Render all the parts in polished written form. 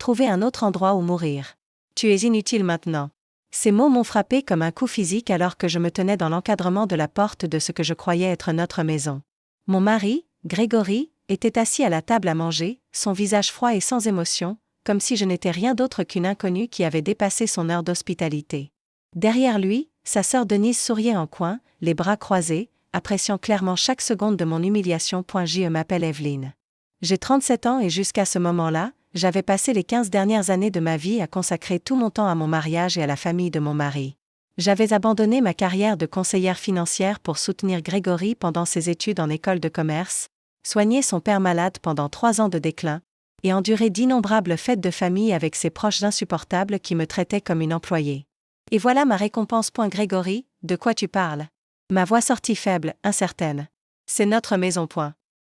Trouver un autre endroit où mourir. Tu es inutile maintenant. Ces mots m'ont frappé comme un coup physique alors que je me tenais dans l'encadrement de la porte de ce que je croyais être notre maison. Mon mari, Grégory, était assis à la table à manger, son visage froid et sans émotion, comme si je n'étais rien d'autre qu'une inconnue qui avait dépassé son heure d'hospitalité. Derrière lui, sa sœur Denise souriait en coin, les bras croisés, appréciant clairement chaque seconde de mon humiliation. Je m'appelle Evelyne. J'ai 37 ans et jusqu'à ce moment-là, j'avais passé les 15 dernières années de ma vie à consacrer tout mon temps à mon mariage et à la famille de mon mari. J'avais abandonné ma carrière de conseillère financière pour soutenir Grégory pendant ses études en école de commerce, soigner son père malade pendant 3 ans de déclin, et endurer d'innombrables fêtes de famille avec ses proches insupportables qui me traitaient comme une employée. Et voilà ma récompense. Grégory, de quoi tu parles? Ma voix sortit faible, incertaine. C'est notre maison.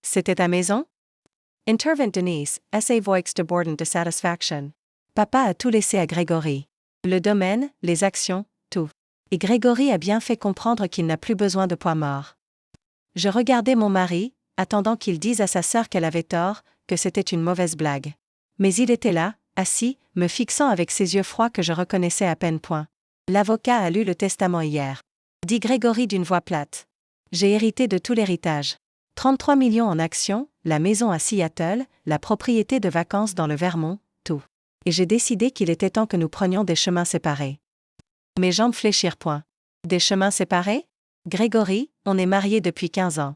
C'était ta maison? Intervint Denise, sa voix débordant de satisfaction. Papa a tout laissé à Grégory. Le domaine, les actions, tout. Et Grégory a bien fait comprendre qu'il n'a plus besoin de poids mort. Je regardais mon mari, attendant qu'il dise à sa sœur qu'elle avait tort, que c'était une mauvaise blague. Mais il était là, assis, me fixant avec ses yeux froids que je reconnaissais à peine. L'avocat a lu le testament hier. Dit Grégory d'une voix plate. J'ai hérité de tout l'héritage. 33 millions en actions, la maison à Seattle, la propriété de vacances dans le Vermont, tout. Et j'ai décidé qu'il était temps que nous prenions des chemins séparés. Mes jambes fléchirent. Des chemins séparés? Grégory, on est mariés depuis 15 ans.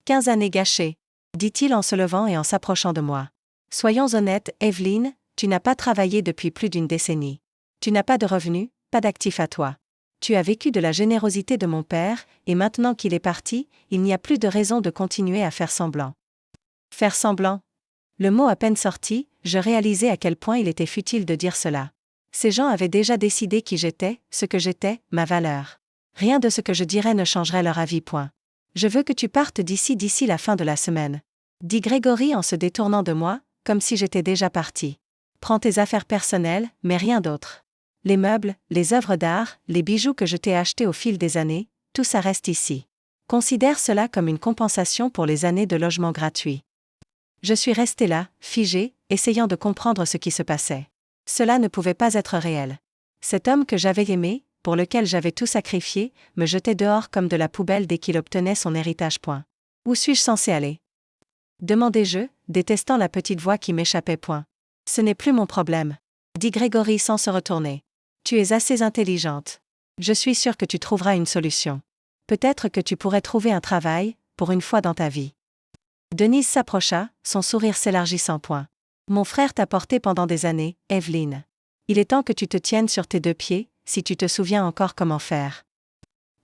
15 années gâchées, dit-il en se levant et en s'approchant de moi. Soyons honnêtes, Evelyne, tu n'as pas travaillé depuis plus d'une décennie. Tu n'as pas de revenus, pas d'actifs à toi. Tu as vécu de la générosité de mon père, et maintenant qu'il est parti, il n'y a plus de raison de continuer à faire semblant. Faire semblant? Le mot à peine sorti, je réalisais à quel point il était futile de dire cela. Ces gens avaient déjà décidé qui j'étais, ce que j'étais, ma valeur. Rien de ce que je dirais ne changerait leur avis. Je veux que tu partes d'ici la fin de la semaine. Dit Grégory en se détournant de moi, comme si j'étais déjà parti. Prends tes affaires personnelles, mais rien d'autre. Les meubles, les œuvres d'art, les bijoux que je t'ai achetés au fil des années, tout ça reste ici. Considère cela comme une compensation pour les années de logement gratuit. Je suis resté là, figé, essayant de comprendre ce qui se passait. Cela ne pouvait pas être réel. Cet homme que j'avais aimé, pour lequel j'avais tout sacrifié, me jetait dehors comme de la poubelle dès qu'il obtenait son héritage. Où suis-je censé aller? Demandai-je, détestant la petite voix qui m'échappait. Ce n'est plus mon problème. Dit Grégory sans se retourner. Tu es assez intelligente. Je suis sûre que tu trouveras une solution. Peut-être que tu pourrais trouver un travail, pour une fois dans ta vie. Denise s'approcha, son sourire s'élargissant. Mon frère t'a porté pendant des années, Evelyne. Il est temps que tu te tiennes sur tes 2 pieds, si tu te souviens encore comment faire.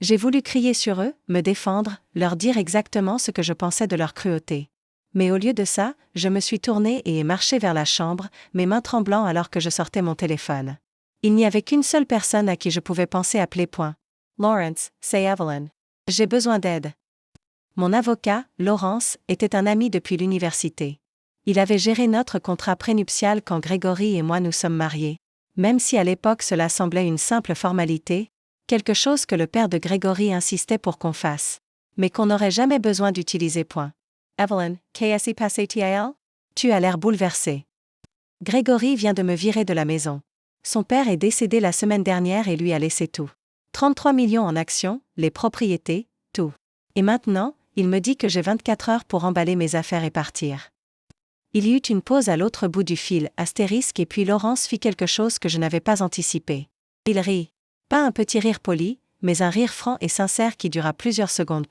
J'ai voulu crier sur eux, me défendre, leur dire exactement ce que je pensais de leur cruauté. Mais au lieu de ça, je me suis tournée et ai marché vers la chambre, mes mains tremblant alors que je sortais mon téléphone. Il n'y avait qu'une seule personne à qui je pouvais penser appeler. Lawrence, c'est Evelyn. J'ai besoin d'aide. Mon avocat, Lawrence, était un ami depuis l'université. Il avait géré notre contrat prénuptial quand Grégory et moi nous sommes mariés. Même si à l'époque cela semblait une simple formalité, quelque chose que le père de Grégory insistait pour qu'on fasse, mais qu'on n'aurait jamais besoin d'utiliser. Evelyn, qu'est-ce passé-t-il? Tu as l'air bouleversée. Grégory vient de me virer de la maison. Son père est décédé la semaine dernière et lui a laissé tout. 33 millions en actions, les propriétés, tout. Et maintenant, il me dit que j'ai 24 heures pour emballer mes affaires et partir. Il y eut une pause à l'autre bout du fil, astérisque, et puis Laurence fit quelque chose que je n'avais pas anticipé. Il rit. Pas un petit rire poli, mais un rire franc et sincère qui dura plusieurs secondes.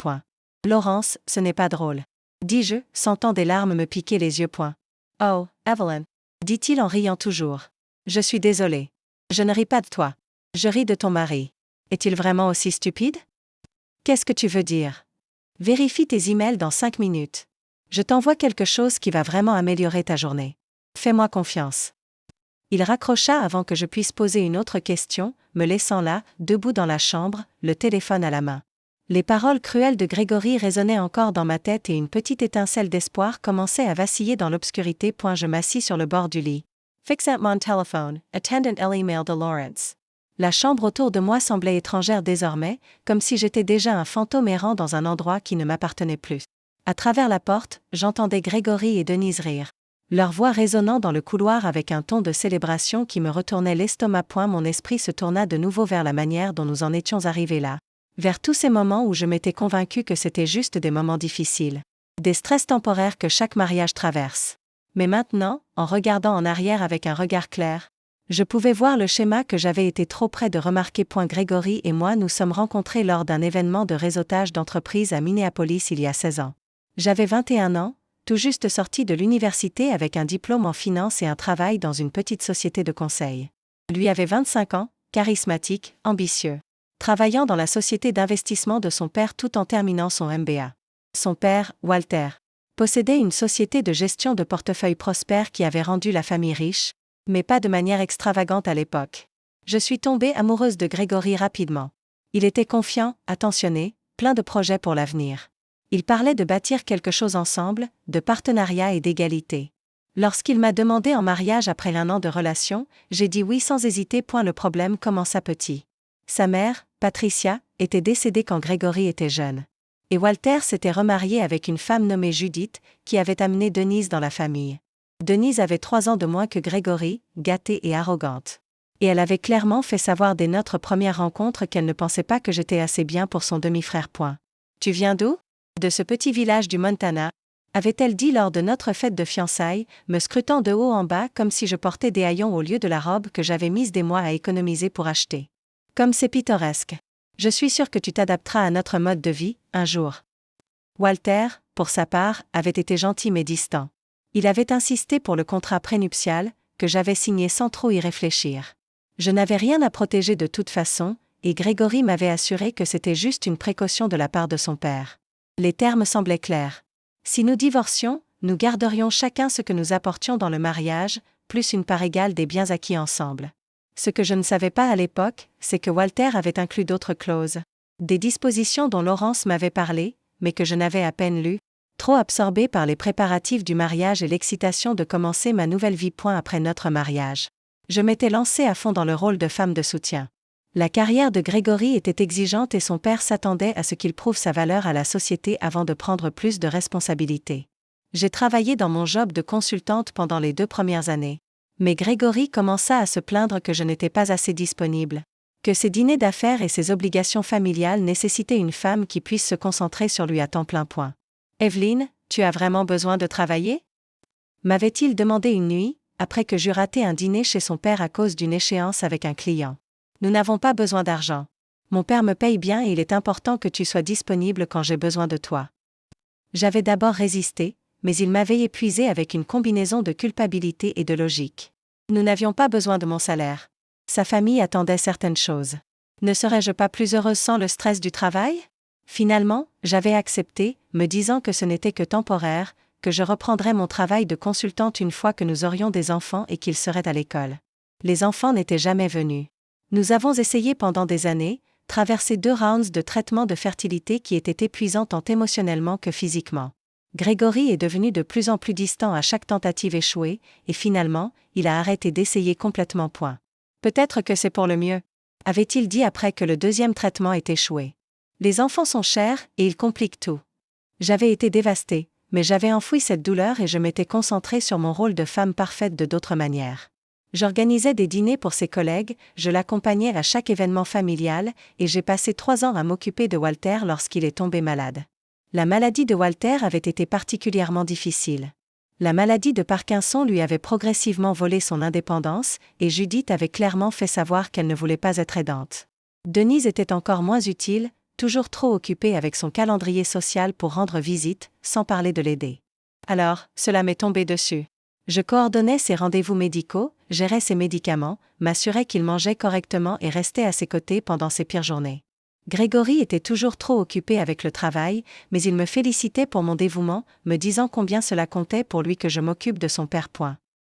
Laurence, ce n'est pas drôle. Dis-je, sentant des larmes me piquer les yeux. Oh, Evelyn, dit-il en riant toujours. Je suis désolé. Je ne ris pas de toi. Je ris de ton mari. Est-il vraiment aussi stupide? Qu'est-ce que tu veux dire? Vérifie tes emails dans 5 minutes. Je t'envoie quelque chose qui va vraiment améliorer ta journée. Fais-moi confiance. Il raccrocha avant que je puisse poser une autre question, me laissant là, debout dans la chambre, le téléphone à la main. Les paroles cruelles de Grégory résonnaient encore dans ma tête et une petite étincelle d'espoir commençait à vaciller dans l'obscurité. Je m'assis sur le bord du lit. Fixant mon téléphone, attendant l'email de Lawrence. La chambre autour de moi semblait étrangère désormais, comme si j'étais déjà un fantôme errant dans un endroit qui ne m'appartenait plus. À travers la porte, j'entendais Grégory et Denise rire. Leur voix résonnant dans le couloir avec un ton de célébration qui me retournait l'estomac. Mon esprit se tourna de nouveau vers la manière dont nous en étions arrivés là. Vers tous ces moments où je m'étais convaincue que c'était juste des moments difficiles. Des stress temporaires que chaque mariage traverse. Mais maintenant, en regardant en arrière avec un regard clair, je pouvais voir le schéma que j'avais été trop près de remarquer. Grégory et moi nous sommes rencontrés lors d'un événement de réseautage d'entreprise à Minneapolis il y a 16 ans. J'avais 21 ans, tout juste sorti de l'université avec un diplôme en finance et un travail dans une petite société de conseil. Lui avait 25 ans, charismatique, ambitieux. Travaillant dans la société d'investissement de son père tout en terminant son MBA. Son père, Walter, possédait une société de gestion de portefeuille prospère qui avait rendu la famille riche, mais pas de manière extravagante à l'époque. Je suis tombée amoureuse de Grégory rapidement. Il était confiant, attentionné, plein de projets pour l'avenir. Il parlait de bâtir quelque chose ensemble, de partenariat et d'égalité. Lorsqu'il m'a demandé en mariage après 1 an de relation, j'ai dit oui sans hésiter. Le problème commença petit. Sa mère, Patricia, était décédée quand Grégory était jeune. Et Walter s'était remarié avec une femme nommée Judith, qui avait amené Denise dans la famille. Denise avait 3 ans de moins que Grégory, gâtée et arrogante. Et elle avait clairement fait savoir dès notre première rencontre qu'elle ne pensait pas que j'étais assez bien pour son demi-frère. Tu viens d'où ? De ce petit village du Montana, avait-elle dit lors de notre fête de fiançailles, me scrutant de haut en bas comme si je portais des haillons au lieu de la robe que j'avais mise des mois à économiser pour acheter. Comme c'est pittoresque. Je suis sûre que tu t'adapteras à notre mode de vie, un jour. Walter, pour sa part, avait été gentil mais distant. Il avait insisté pour le contrat prénuptial, que j'avais signé sans trop y réfléchir. Je n'avais rien à protéger de toute façon, et Grégory m'avait assuré que c'était juste une précaution de la part de son père. Les termes semblaient clairs. Si nous divorcions, nous garderions chacun ce que nous apportions dans le mariage, plus une part égale des biens acquis ensemble. Ce que je ne savais pas à l'époque, c'est que Walter avait inclus d'autres clauses. Des dispositions dont Laurence m'avait parlé, mais que je n'avais à peine lues, trop absorbée par les préparatifs du mariage et l'excitation de commencer ma nouvelle vie. Après notre mariage, je m'étais lancée à fond dans le rôle de femme de soutien. La carrière de Grégory était exigeante et son père s'attendait à ce qu'il prouve sa valeur à la société avant de prendre plus de responsabilités. J'ai travaillé dans mon job de consultante pendant les 2 premières années. Mais Grégory commença à se plaindre que je n'étais pas assez disponible, que ses dîners d'affaires et ses obligations familiales nécessitaient une femme qui puisse se concentrer sur lui à temps plein. Evelyn, tu as vraiment besoin de travailler ? M'avait-il demandé une nuit, après que j'eus raté un dîner chez son père à cause d'une échéance avec un client. Nous n'avons pas besoin d'argent. Mon père me paye bien et il est important que tu sois disponible quand j'ai besoin de toi. J'avais d'abord résisté, mais il m'avait épuisé avec une combinaison de culpabilité et de logique. Nous n'avions pas besoin de mon salaire. Sa famille attendait certaines choses. Ne serais-je pas plus heureuse sans le stress du travail ? Finalement, j'avais accepté, me disant que ce n'était que temporaire, que je reprendrais mon travail de consultante une fois que nous aurions des enfants et qu'ils seraient à l'école. Les enfants n'étaient jamais venus. Nous avons essayé pendant des années, traversé 2 rounds de traitement de fertilité qui étaient épuisants tant émotionnellement que physiquement. Grégory est devenu de plus en plus distant à chaque tentative échouée, et finalement, il a arrêté d'essayer complètement. Peut-être que c'est pour le mieux, avait-il dit après que le 2e traitement ait échoué. Les enfants sont chers et ils compliquent tout. J'avais été dévastée, mais j'avais enfoui cette douleur et je m'étais concentrée sur mon rôle de femme parfaite de d'autres manières. J'organisais des dîners pour ses collègues, je l'accompagnais à chaque événement familial, et j'ai passé 3 ans à m'occuper de Walter lorsqu'il est tombé malade. La maladie de Walter avait été particulièrement difficile. La maladie de Parkinson lui avait progressivement volé son indépendance, et Judith avait clairement fait savoir qu'elle ne voulait pas être aidante. Denise était encore moins utile, toujours trop occupée avec son calendrier social pour rendre visite, sans parler de l'aider. Alors, cela m'est tombé dessus. Je coordonnais ses rendez-vous médicaux, gérais ses médicaments, m'assurais qu'il mangeait correctement et restais à ses côtés pendant ses pires journées. Grégory était toujours trop occupé avec le travail, mais il me félicitait pour mon dévouement, me disant combien cela comptait pour lui que je m'occupe de son père.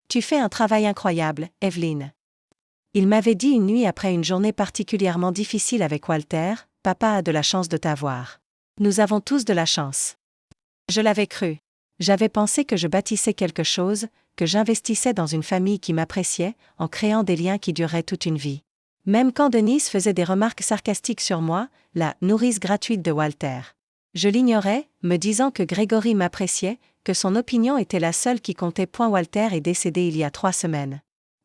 Tu fais un travail incroyable, Evelyn. Il m'avait dit une nuit après une journée particulièrement difficile avec Walter, papa a de la chance de t'avoir. Nous avons tous de la chance. Je l'avais cru. J'avais pensé que je bâtissais quelque chose, que j'investissais dans une famille qui m'appréciait, en créant des liens qui dureraient toute une vie. Même quand Denise faisait des remarques sarcastiques sur moi, la nourrice gratuite de Walter. Je l'ignorais, me disant que Grégory m'appréciait, que son opinion était la seule qui comptait. Walter est décédé il y a 3 semaines.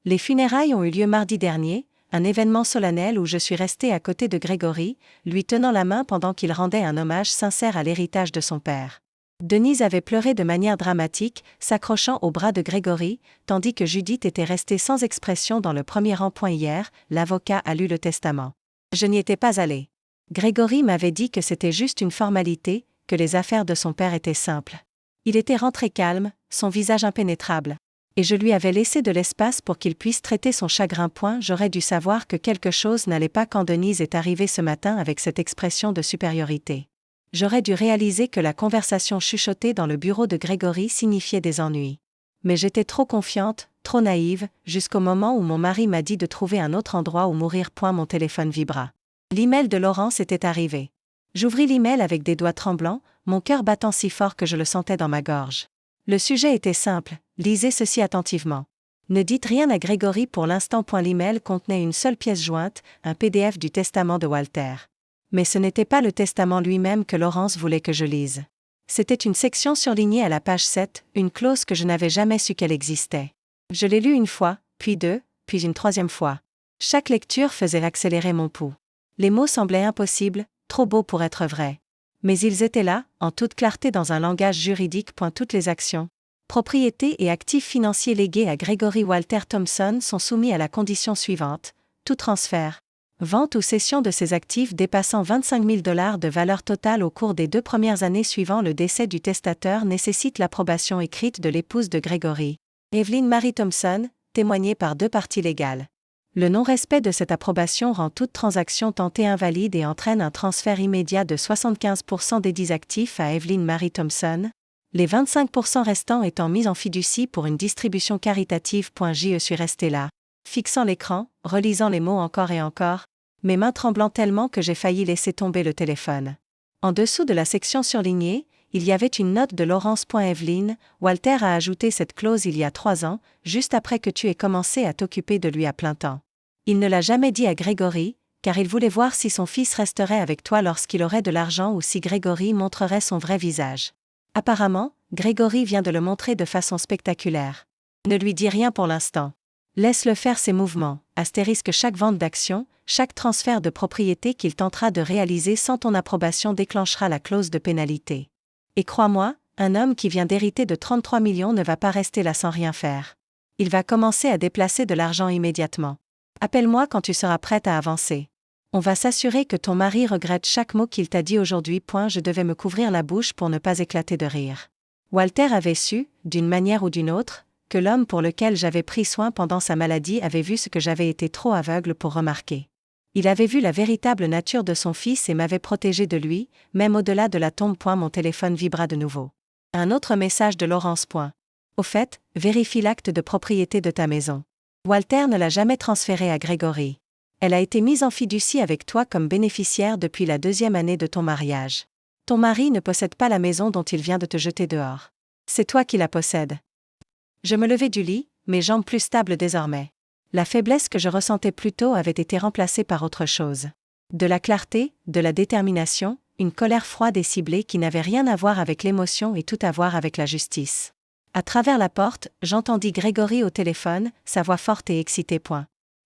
Les funérailles ont eu lieu mardi dernier, un événement solennel où je suis restée à côté de Grégory, lui tenant la main pendant qu'il rendait un hommage sincère à l'héritage de son père. Denise avait pleuré de manière dramatique, s'accrochant au bras de Grégory, tandis que Judith était restée sans expression dans le premier rang. Hier, l'avocat a lu le testament. Je n'y étais pas allée. Grégory m'avait dit que c'était juste une formalité, que les affaires de son père étaient simples. Il était rentré calme, son visage impénétrable. Et je lui avais laissé de l'espace pour qu'il puisse traiter son chagrin. J'aurais dû savoir que quelque chose n'allait pas quand Denise est arrivée ce matin avec cette expression de supériorité. J'aurais dû réaliser que la conversation chuchotée dans le bureau de Grégory signifiait des ennuis. Mais j'étais trop confiante, trop naïve, jusqu'au moment où mon mari m'a dit de trouver un autre endroit où mourir. Mon téléphone vibra. L'email de Laurence était arrivé. J'ouvris l'email avec des doigts tremblants, mon cœur battant si fort que je le sentais dans ma gorge. Le sujet était simple, lisez ceci attentivement. Ne dites rien à Grégory pour l'instant. L'email contenait une seule pièce jointe, un PDF du testament de Walter. Mais ce n'était pas le testament lui-même que Laurence voulait que je lise. C'était une section surlignée à la page 7, une clause que je n'avais jamais su qu'elle existait. Je l'ai lue 1 fois, puis 2, puis une 3e fois. Chaque lecture faisait accélérer mon pouls. Les mots semblaient impossibles, trop beaux pour être vrais. Mais ils étaient là, en toute clarté dans un langage juridique. Toutes les actions, propriétés et actifs financiers légués à Grégory Walter Thompson sont soumis à la condition suivante: tout transfert, vente ou cession de ces actifs dépassant 25 000 $ de valeur totale au cours des 2 premières années suivant le décès du testateur nécessite l'approbation écrite de l'épouse de Grégory, Evelyn Marie Thompson, témoignée par 2 parties légales. Le non-respect de cette approbation rend toute transaction tentée invalide et entraîne un transfert immédiat de 75% des 10 actifs à Evelyn Marie Thompson, les 25% restants étant mis en fiducie pour une distribution caritative. Je suis restée là, fixant l'écran, relisant les mots encore et encore, mes mains tremblant tellement que j'ai failli laisser tomber le téléphone. En dessous de la section surlignée, il y avait une note de Laurence. Evelyn, Walter a ajouté cette clause il y a 3 ans, juste après que tu aies commencé à t'occuper de lui à plein temps. Il ne l'a jamais dit à Grégory, car il voulait voir si son fils resterait avec toi lorsqu'il aurait de l'argent ou si Grégory montrerait son vrai visage. Apparemment, Grégory vient de le montrer de façon spectaculaire. Ne lui dis rien pour l'instant. Laisse-le faire ses mouvements, astérisque chaque vente d'action, chaque transfert de propriété qu'il tentera de réaliser sans ton approbation déclenchera la clause de pénalité. Et crois-moi, un homme qui vient d'hériter de 33 millions ne va pas rester là sans rien faire. Il va commencer à déplacer de l'argent immédiatement. Appelle-moi quand tu seras prête à avancer. On va s'assurer que ton mari regrette chaque mot qu'il t'a dit aujourd'hui. Je devais me couvrir la bouche pour ne pas éclater de rire. Walter avait su, d'une manière ou d'une autre, que l'homme pour lequel j'avais pris soin pendant sa maladie avait vu ce que j'avais été trop aveugle pour remarquer. Il avait vu la véritable nature de son fils et m'avait protégé de lui, même au-delà de la tombe. Mon téléphone vibra de nouveau. Un autre message de Laurence. Au fait, vérifie l'acte de propriété de ta maison. Walter ne l'a jamais transférée à Grégory. Elle a été mise en fiducie avec toi comme bénéficiaire depuis la 2e année de ton mariage. Ton mari ne possède pas la maison dont il vient de te jeter dehors. C'est toi qui la possèdes. Je me levai du lit, mes jambes plus stables désormais. La faiblesse que je ressentais plus tôt avait été remplacée par autre chose. De la clarté, de la détermination, une colère froide et ciblée qui n'avait rien à voir avec l'émotion et tout à voir avec la justice. À travers la porte, j'entendis Grégory au téléphone, sa voix forte et excitée.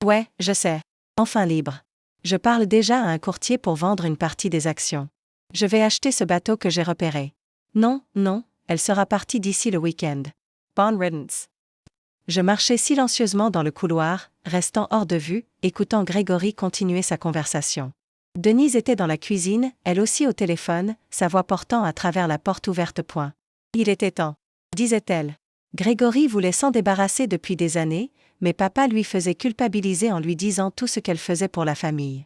Ouais, je sais. Enfin libre. Je parle déjà à un courtier pour vendre une partie des actions. Je vais acheter ce bateau que j'ai repéré. Non, elle sera partie d'ici le week-end. Bon riddance. Je marchais silencieusement dans le couloir, restant hors de vue, écoutant Grégory continuer sa conversation. Denise était dans la cuisine, elle aussi au téléphone, sa voix portant à travers la porte ouverte. Il était temps, disait-elle. Grégory voulait s'en débarrasser depuis des années, mais papa lui faisait culpabiliser en lui disant tout ce qu'elle faisait pour la famille.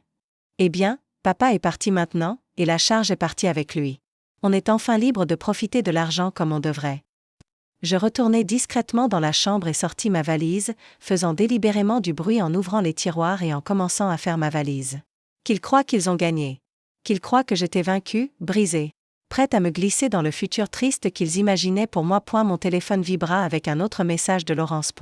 Eh bien, papa est parti maintenant, et la charge est partie avec lui. On est enfin libre de profiter de l'argent comme on devrait. Je retournai discrètement dans la chambre et sortis ma valise, faisant délibérément du bruit en ouvrant les tiroirs et en commençant à faire ma valise. Qu'ils croient qu'ils ont gagné. Qu'ils croient que j'étais vaincue, brisée. Prête à me glisser dans le futur triste qu'ils imaginaient pour moi. Mon téléphone vibra avec un autre message de Laurence.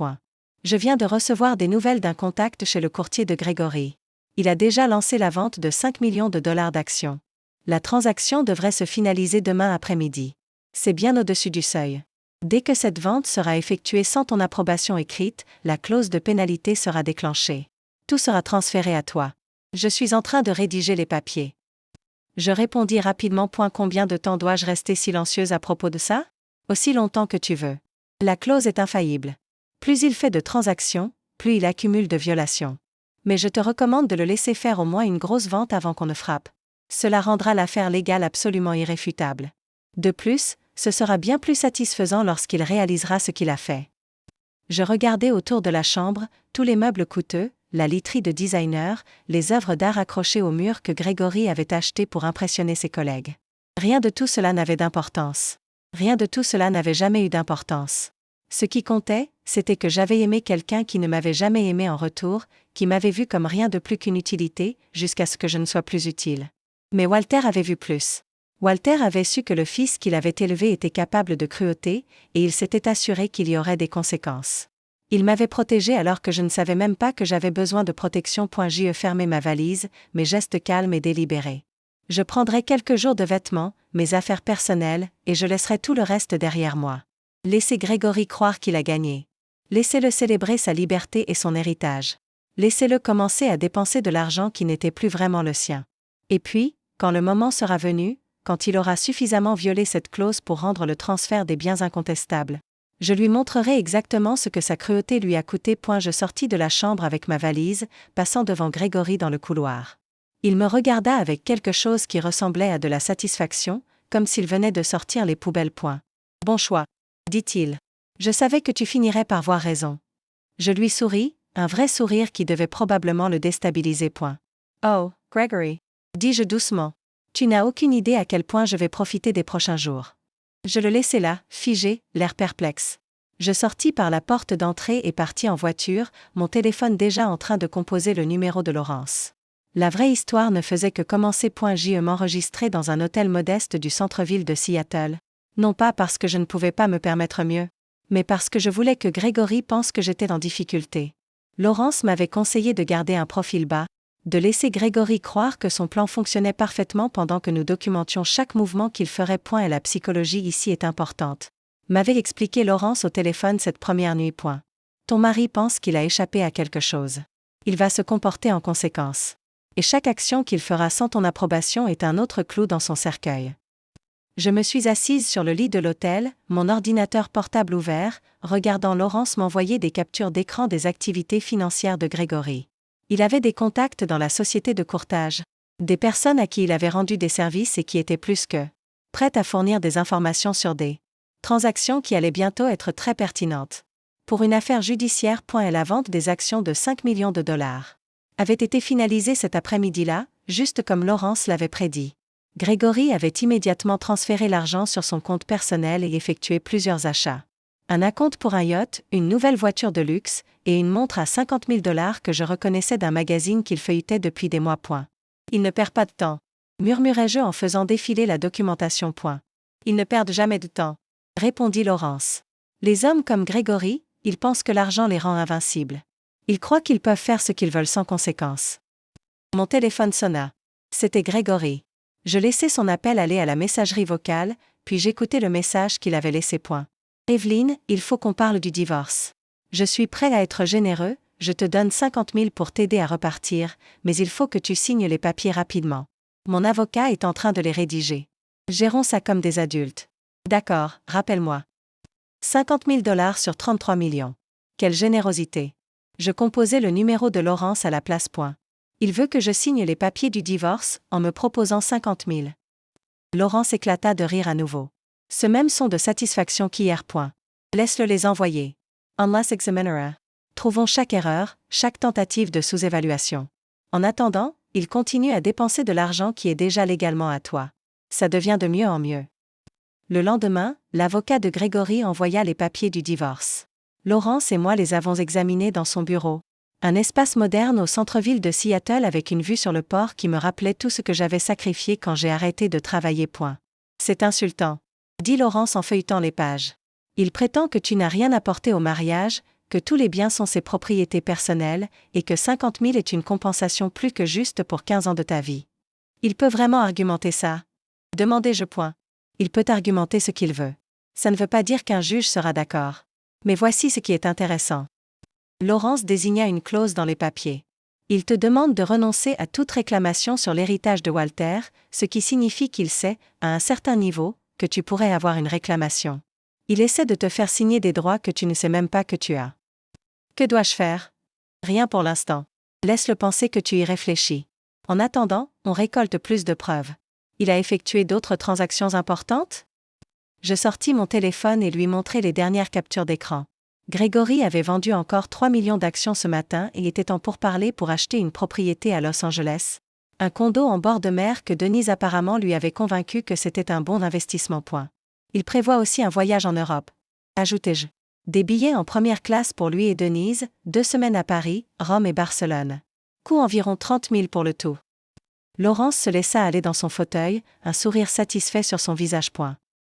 Je viens de recevoir des nouvelles d'un contact chez le courtier de Grégory. Il a déjà lancé la vente de 5 millions de dollars d'actions. La transaction devrait se finaliser demain après-midi. C'est bien au-dessus du seuil. Dès que cette vente sera effectuée sans ton approbation écrite, la clause de pénalité sera déclenchée. Tout sera transféré à toi. Je suis en train de rédiger les papiers. Je répondis rapidement. Combien de temps dois-je rester silencieuse à propos de ça? Aussi longtemps que tu veux. La clause est infaillible. Plus il fait de transactions, plus il accumule de violations. Mais je te recommande de le laisser faire au moins une grosse vente avant qu'on ne frappe. Cela rendra l'affaire légale absolument irréfutable. De plus, ce sera bien plus satisfaisant lorsqu'il réalisera ce qu'il a fait. Je regardais autour de la chambre, tous les meubles coûteux, la literie de designer, les œuvres d'art accrochées au mur que Grégory avait achetées pour impressionner ses collègues. Rien de tout cela n'avait d'importance. Rien de tout cela n'avait jamais eu d'importance. Ce qui comptait, c'était que j'avais aimé quelqu'un qui ne m'avait jamais aimé en retour, qui m'avait vu comme rien de plus qu'une utilité, jusqu'à ce que je ne sois plus utile. Mais Walter avait vu plus. Walter avait su que le fils qu'il avait élevé était capable de cruauté, et il s'était assuré qu'il y aurait des conséquences. Il m'avait protégé alors que je ne savais même pas que j'avais besoin de protection. J'ai fermé ma valise, mes gestes calmes et délibérés. Je prendrai quelques jours de vêtements, mes affaires personnelles, et je laisserai tout le reste derrière moi. Laissez Grégory croire qu'il a gagné. Laissez-le célébrer sa liberté et son héritage. Laissez-le commencer à dépenser de l'argent qui n'était plus vraiment le sien. Et puis, quand le moment sera venu, quand il aura suffisamment violé cette clause pour rendre le transfert des biens incontestables, je lui montrerai exactement ce que sa cruauté lui a coûté. Je sortis de la chambre avec ma valise, passant devant Grégory dans le couloir. Il me regarda avec quelque chose qui ressemblait à de la satisfaction, comme s'il venait de sortir les poubelles. Bon choix, dit-il. Je savais que tu finirais par voir raison. Je lui souris, un vrai sourire qui devait probablement le déstabiliser. Oh, Gregory, dis-je doucement. Tu n'as aucune idée à quel point je vais profiter des prochains jours. Je le laissai là, figé, l'air perplexe. Je sortis par la porte d'entrée et partis en voiture, mon téléphone déjà en train de composer le numéro de Laurence. La vraie histoire ne faisait que commencer. Je m'enregistrais dans un hôtel modeste du centre-ville de Seattle. Non pas parce que je ne pouvais pas me permettre mieux, mais parce que je voulais que Grégory pense que j'étais en difficulté. Laurence m'avait conseillé de garder un profil bas, de laisser Grégory croire que son plan fonctionnait parfaitement pendant que nous documentions chaque mouvement qu'il ferait. Et la psychologie ici est importante, m'avait expliqué Laurence au téléphone cette première nuit. Ton mari pense qu'il a échappé à quelque chose. Il va se comporter en conséquence. Et chaque action qu'il fera sans ton approbation est un autre clou dans son cercueil. Je me suis assise sur le lit de l'hôtel, mon ordinateur portable ouvert, regardant Laurence m'envoyer des captures d'écran des activités financières de Grégory. Il avait des contacts dans la société de courtage, des personnes à qui il avait rendu des services et qui étaient plus que prêtes à fournir des informations sur des transactions qui allaient bientôt être très pertinentes. Pour une affaire judiciaire. Et la vente des actions de 5 millions de dollars avait été finalisée cet après-midi-là, juste comme Laurence l'avait prédit. Grégory avait immédiatement transféré l'argent sur son compte personnel et effectué plusieurs achats. Un acompte pour un yacht, une nouvelle voiture de luxe, et une montre à 50 000 $ que je reconnaissais d'un magazine qu'il feuilletait depuis des mois. Il ne perd pas de temps, murmurai-je en faisant défiler la documentation. Ils ne perdent jamais de temps, répondit Laurence. Les hommes comme Grégory, ils pensent que l'argent les rend invincibles. Ils croient qu'ils peuvent faire ce qu'ils veulent sans conséquence. Mon téléphone sonna. C'était Grégory. Je laissai son appel aller à la messagerie vocale, puis j'écoutai le message qu'il avait laissé. Evelyne, il faut qu'on parle du divorce. Je suis prêt à être généreux, je te donne 50 000 pour t'aider à repartir, mais il faut que tu signes les papiers rapidement. Mon avocat est en train de les rédiger. Gérons ça comme des adultes. D'accord, rappelle-moi. 50 000 $ sur 33 millions. Quelle générosité. Je composai le numéro de Laurence à la place. Il veut que je signe les papiers du divorce, en me proposant 50 000. Laurence éclata de rire à nouveau. Ce même son de satisfaction qu'hier. Laisse-le les envoyer. Unless examinera. Trouvons chaque erreur, chaque tentative de sous-évaluation. En attendant, il continue à dépenser de l'argent qui est déjà légalement à toi. Ça devient de mieux en mieux. Le lendemain, l'avocat de Grégory envoya les papiers du divorce. Laurence et moi les avons examinés dans son bureau. Un espace moderne au centre-ville de Seattle avec une vue sur le port qui me rappelait tout ce que j'avais sacrifié quand j'ai arrêté de travailler. C'est insultant, dit Laurence en feuilletant les pages. Il prétend que tu n'as rien apporté au mariage, que tous les biens sont ses propriétés personnelles, et que 50 000 est une compensation plus que juste pour 15 ans de ta vie. Il peut vraiment argumenter ça? Demandai-je. Il peut argumenter ce qu'il veut. Ça ne veut pas dire qu'un juge sera d'accord. Mais voici ce qui est intéressant. Laurence désigna une clause dans les papiers. Il te demande de renoncer à toute réclamation sur l'héritage de Walter, ce qui signifie qu'il sait, à un certain niveau, que tu pourrais avoir une réclamation. Il essaie de te faire signer des droits que tu ne sais même pas que tu as. Que dois-je faire? Rien pour l'instant. Laisse-le penser que tu y réfléchis. En attendant, on récolte plus de preuves. Il a effectué d'autres transactions importantes? Je sortis mon téléphone et lui montrai les dernières captures d'écran. Grégory avait vendu encore 3 millions d'actions ce matin et était en pourparlers pour acheter une propriété à Los Angeles. Un condo en bord de mer que Denise apparemment lui avait convaincu que c'était un bon investissement. Il prévoit aussi un voyage en Europe. Ajoutai-je. Des billets en première classe pour lui et Denise, 2 semaines à Paris, Rome et Barcelone. Coût environ 30 000 pour le tout. Laurence se laissa aller dans son fauteuil, un sourire satisfait sur son visage.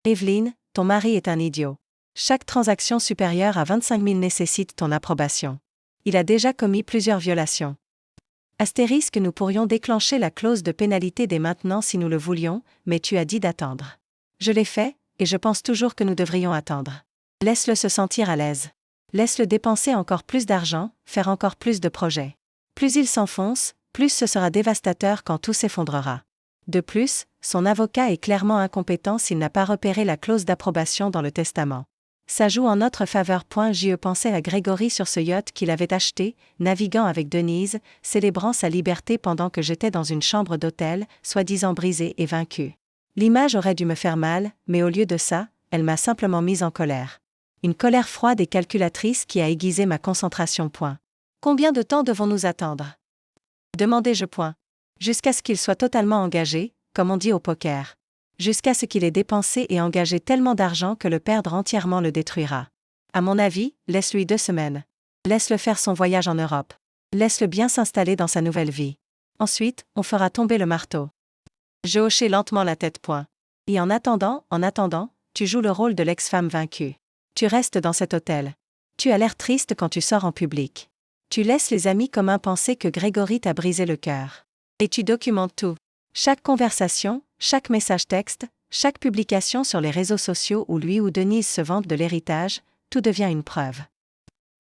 Evelyne, ton mari est un idiot. Chaque transaction supérieure à 25 000 nécessite ton approbation. Il a déjà commis plusieurs violations. Astérisque, nous pourrions déclencher la clause de pénalité dès maintenant si nous le voulions, mais tu as dit d'attendre. Je l'ai fait, et je pense toujours que nous devrions attendre. Laisse-le se sentir à l'aise. Laisse-le dépenser encore plus d'argent, faire encore plus de projets. Plus il s'enfonce, plus ce sera dévastateur quand tout s'effondrera. De plus, son avocat est clairement incompétent s'il n'a pas repéré la clause d'approbation dans le testament. Ça joue en notre faveur. J'y pensais à Grégory sur ce yacht qu'il avait acheté, naviguant avec Denise, célébrant sa liberté pendant que j'étais dans une chambre d'hôtel, soi-disant brisée et vaincue. L'image aurait dû me faire mal, mais au lieu de ça, elle m'a simplement mise en colère. Une colère froide et calculatrice qui a aiguisé ma concentration. Combien de temps devons-nous attendre? Demandai-je. Jusqu'à ce qu'il soit totalement engagé, comme on dit au poker. Jusqu'à ce qu'il ait dépensé et engagé tellement d'argent que le perdre entièrement le détruira. À mon avis, laisse-lui 2 semaines. Laisse-le faire son voyage en Europe. Laisse-le bien s'installer dans sa nouvelle vie. Ensuite, on fera tomber le marteau. Je hochai lentement la tête. Et en attendant, tu joues le rôle de l'ex-femme vaincue. Tu restes dans cet hôtel. Tu as l'air triste quand tu sors en public. Tu laisses les amis communs penser que Grégory t'a brisé le cœur. Et tu documentes tout. Chaque conversation, chaque message texte, chaque publication sur les réseaux sociaux où lui ou Denise se vantent de l'héritage, tout devient une preuve.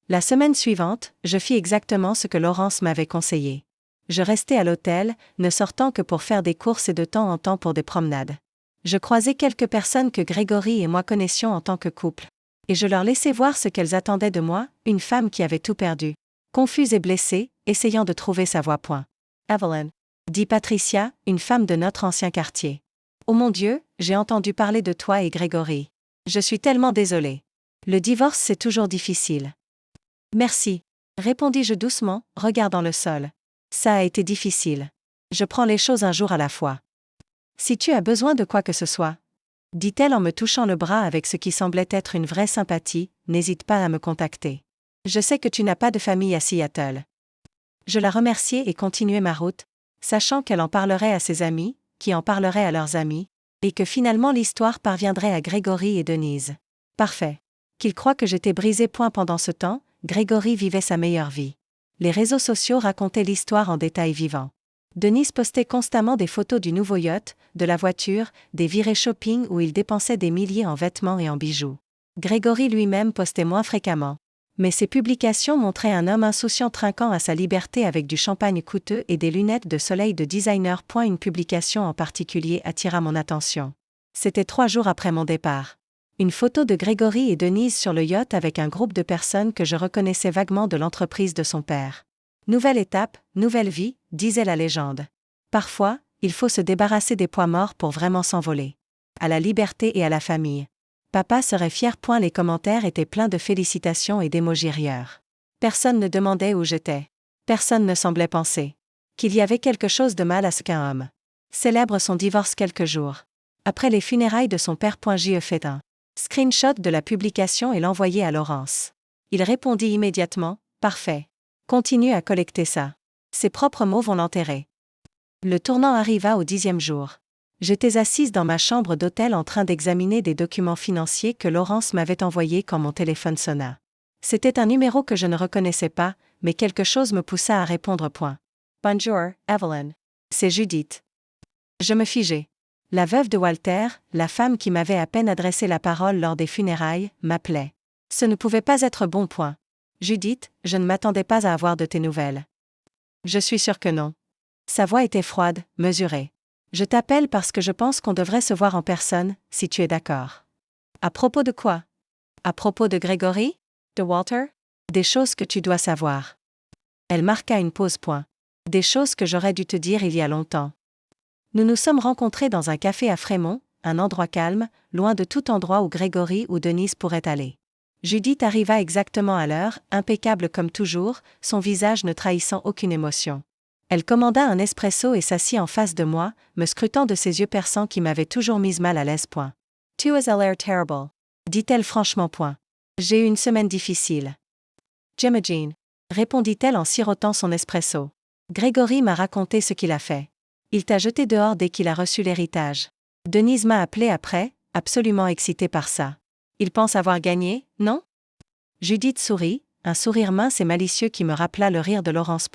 La semaine suivante, je fis exactement ce que Laurence m'avait conseillé. Je restai à l'hôtel, ne sortant que pour faire des courses et de temps en temps pour des promenades. Je croisai quelques personnes que Grégory et moi connaissions en tant que couple. Et je leur laissai voir ce qu'elles attendaient de moi, une femme qui avait tout perdu. Confuse et blessée, essayant de trouver sa voie. Evelyn, dit Patricia, une femme de notre ancien quartier. Oh mon Dieu, j'ai entendu parler de toi et Grégory. Je suis tellement désolée. Le divorce c'est toujours difficile. Merci, répondis-je doucement, regardant le sol. Ça a été difficile. Je prends les choses un jour à la fois. Si tu as besoin de quoi que ce soit, dit-elle en me touchant le bras avec ce qui semblait être une vraie sympathie, n'hésite pas à me contacter. Je sais que tu n'as pas de famille à Seattle. Je la remerciai et continuai ma route, sachant qu'elle en parlerait à ses amis, qui en parleraient à leurs amis, et que finalement l'histoire parviendrait à Grégory et Denise. Parfait. Qu'ils croient que j'étais brisée. Pendant ce temps, Grégory vivait sa meilleure vie. Les réseaux sociaux racontaient l'histoire en détail vivant. Denise postait constamment des photos du nouveau yacht, de la voiture, des virées shopping où il dépensait des milliers en vêtements et en bijoux. Grégory lui-même postait moins fréquemment. Mais ses publications montraient un homme insouciant trinquant à sa liberté avec du champagne coûteux et des lunettes de soleil de designer. Une publication en particulier attira mon attention. C'était 3 jours après mon départ. Une photo de Grégory et Denise sur le yacht avec un groupe de personnes que je reconnaissais vaguement de l'entreprise de son père. Nouvelle étape, nouvelle vie, disait la légende. Parfois, il faut se débarrasser des poids morts pour vraiment s'envoler. À la liberté et à la famille. Papa serait fier. Les commentaires étaient pleins de félicitations et d'émojis rieurs. Personne ne demandait où j'étais. Personne ne semblait penser qu'il y avait quelque chose de mal à ce qu'un homme célèbre son divorce quelques jours après les funérailles de son père. J'ai fait un screenshot de la publication et l'envoyé à Laurence. Il répondit immédiatement, parfait. Continue à collecter ça. Ses propres mots vont l'enterrer. Le tournant arriva au 10e jour. J'étais assise dans ma chambre d'hôtel en train d'examiner des documents financiers que Laurence m'avait envoyés quand mon téléphone sonna. C'était un numéro que je ne reconnaissais pas, mais quelque chose me poussa à répondre. Bonjour, Evelyn. C'est Judith. Je me figeai. La veuve de Walter, la femme qui m'avait à peine adressé la parole lors des funérailles, m'appelait. Ce ne pouvait pas être bon point. Judith, je ne m'attendais pas à avoir de tes nouvelles. Je suis sûre que non. Sa voix était froide, mesurée. Je t'appelle parce que je pense qu'on devrait se voir en personne, si tu es d'accord. À propos de quoi? À propos de Grégory? De Walter? Des choses que tu dois savoir. Elle marqua une pause. Des choses que j'aurais dû te dire il y a longtemps. Nous nous sommes rencontrés dans un café à Fremont, un endroit calme, loin de tout endroit où Grégory ou Denise pourraient aller. Judith arriva exactement à l'heure, impeccable comme toujours, son visage ne trahissant aucune émotion. Elle commanda un espresso et s'assit en face de moi, me scrutant de ses yeux perçants qui m'avaient toujours mise mal à l'aise. Tu as l'air terrible, dit-elle franchement. J'ai eu une semaine difficile. J'imagine, répondit-elle en sirotant son espresso. Grégory m'a raconté ce qu'il a fait. Il t'a jeté dehors dès qu'il a reçu l'héritage. Denise m'a appelé après, absolument excitée par ça. Il pense avoir gagné, non? Judith sourit, un sourire mince et malicieux qui me rappela le rire de Laurence.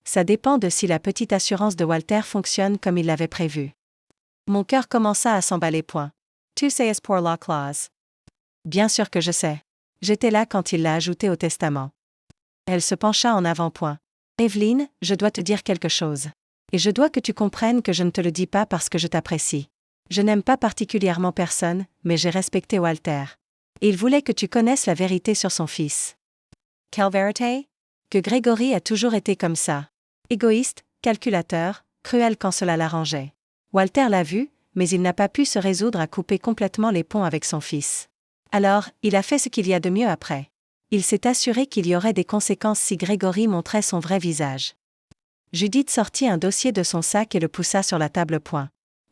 Ça dépend de si la petite assurance de Walter fonctionne comme il l'avait prévu. Mon cœur commença à s'emballer. Tu sais pour la clause. Bien sûr que je sais. J'étais là quand il l'a ajouté au testament. Elle se pencha en avant. Evelyn, je dois te dire quelque chose. Et je dois que tu comprennes que je ne te le dis pas parce que je t'apprécie. Je n'aime pas particulièrement personne, mais j'ai respecté Walter. Et il voulait que tu connaisses la vérité sur son fils. Quelle vérité? Que Grégory a toujours été comme ça. Égoïste, calculateur, cruel quand cela l'arrangeait. Walter l'a vu, mais il n'a pas pu se résoudre à couper complètement les ponts avec son fils. Alors, il a fait ce qu'il y a de mieux après. Il s'est assuré qu'il y aurait des conséquences si Grégory montrait son vrai visage. Judith sortit un dossier de son sac et le poussa sur la table.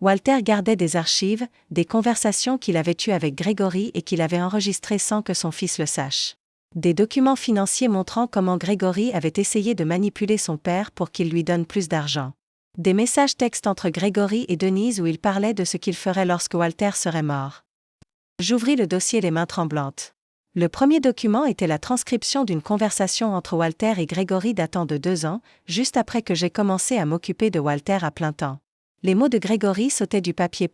Walter gardait des archives, des conversations qu'il avait eues avec Grégory et qu'il avait enregistrées sans que son fils le sache. Des documents financiers montrant comment Grégory avait essayé de manipuler son père pour qu'il lui donne plus d'argent. Des messages textes entre Grégory et Denise où il parlait de ce qu'il ferait lorsque Walter serait mort. J'ouvris le dossier les mains tremblantes. Le premier document était la transcription d'une conversation entre Walter et Grégory datant de 2 ans, juste après que j'ai commencé à m'occuper de Walter à plein temps. Les mots de Grégory sautaient du papier.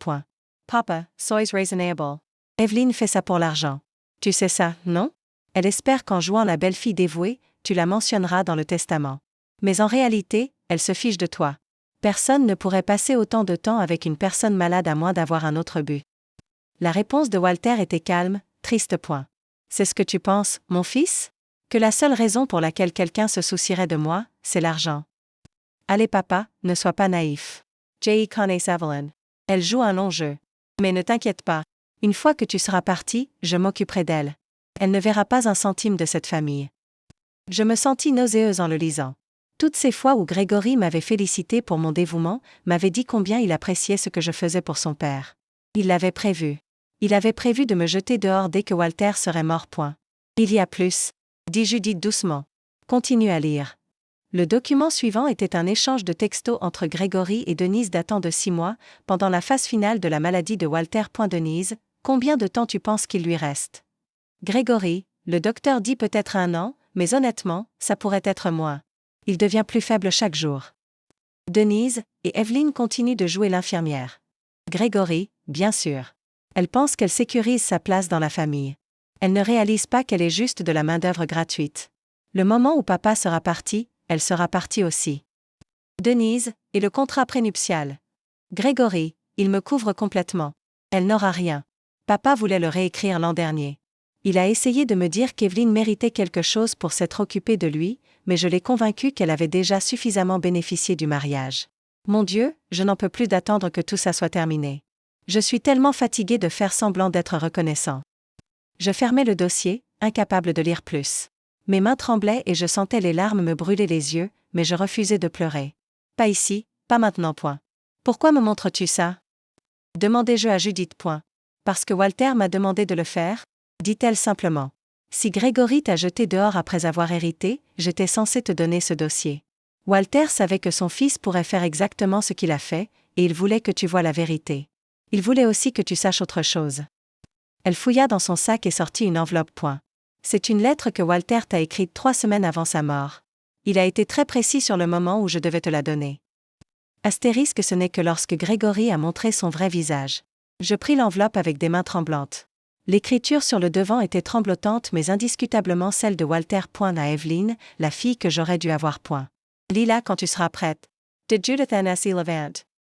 Papa, sois raisonnable. Evelyn fait ça pour l'argent. Tu sais ça, non? Elle espère qu'en jouant la belle-fille dévouée, tu la mentionneras dans le testament. Mais en réalité, elle se fiche de toi. Personne ne pourrait passer autant de temps avec une personne malade à moins d'avoir un autre but. La réponse de Walter était calme, triste. C'est ce que tu penses, mon fils? Que la seule raison pour laquelle quelqu'un se soucierait de moi, c'est l'argent. Allez papa, ne sois pas naïf. J.E. connaît Evelyn. Elle joue un long jeu. Mais ne t'inquiète pas. Une fois que tu seras parti, je m'occuperai d'elle. Elle ne verra pas un centime de cette famille. Je me sentis nauséeuse en le lisant. Toutes ces fois où Grégory m'avait félicité pour mon dévouement, m'avait dit combien il appréciait ce que je faisais pour son père. Il l'avait prévu. Il avait prévu de me jeter dehors dès que Walter serait mort. Il y a plus, dit Judith doucement. Continue à lire. Le document suivant était un échange de textos entre Grégory et Denise datant de 6 mois, pendant la phase finale de la maladie de Walter. Denise, combien de temps tu penses qu'il lui reste? Grégory, le docteur dit peut-être 1 an, mais honnêtement, ça pourrait être moins. Il devient plus faible chaque jour. Denise, et Evelyn continuent de jouer l'infirmière. Grégory, bien sûr. Elle pense qu'elle sécurise sa place dans la famille. Elle ne réalise pas qu'elle est juste de la main-d'œuvre gratuite. Le moment où papa sera parti, elle sera partie aussi. Denise, et le contrat prénuptial. Grégory, il me couvre complètement. Elle n'aura rien. Papa voulait le réécrire l'an dernier. Il a essayé de me dire qu'Evelyn méritait quelque chose pour s'être occupée de lui, mais je l'ai convaincue qu'elle avait déjà suffisamment bénéficié du mariage. Mon Dieu, je n'en peux plus d'attendre que tout ça soit terminé. Je suis tellement fatiguée de faire semblant d'être reconnaissant. Je fermai le dossier, incapable de lire plus. Mes mains tremblaient et je sentais les larmes me brûler les yeux, mais je refusais de pleurer. Pas ici, pas maintenant. Pourquoi me montres-tu ça? Demandai-je à Judith. Parce que Walter m'a demandé de le faire, dit-elle simplement. Si Grégory t'a jeté dehors après avoir hérité, j'étais censée te donner ce dossier. Walter savait que son fils pourrait faire exactement ce qu'il a fait, et il voulait que tu vois la vérité. Il voulait aussi que tu saches autre chose. Elle fouilla dans son sac et sortit une enveloppe. C'est une lettre que Walter t'a écrite 3 semaines avant sa mort. Il a été très précis sur le moment où je devais te la donner. Astérisque, ce n'est que lorsque Grégory a montré son vrai visage. Je pris l'enveloppe avec des mains tremblantes. L'écriture sur le devant était tremblotante mais indiscutablement celle de Walter. À Evelyn, la fille que j'aurais dû avoir. Lis-la quand tu seras prête. De Judith Anna C. Levant.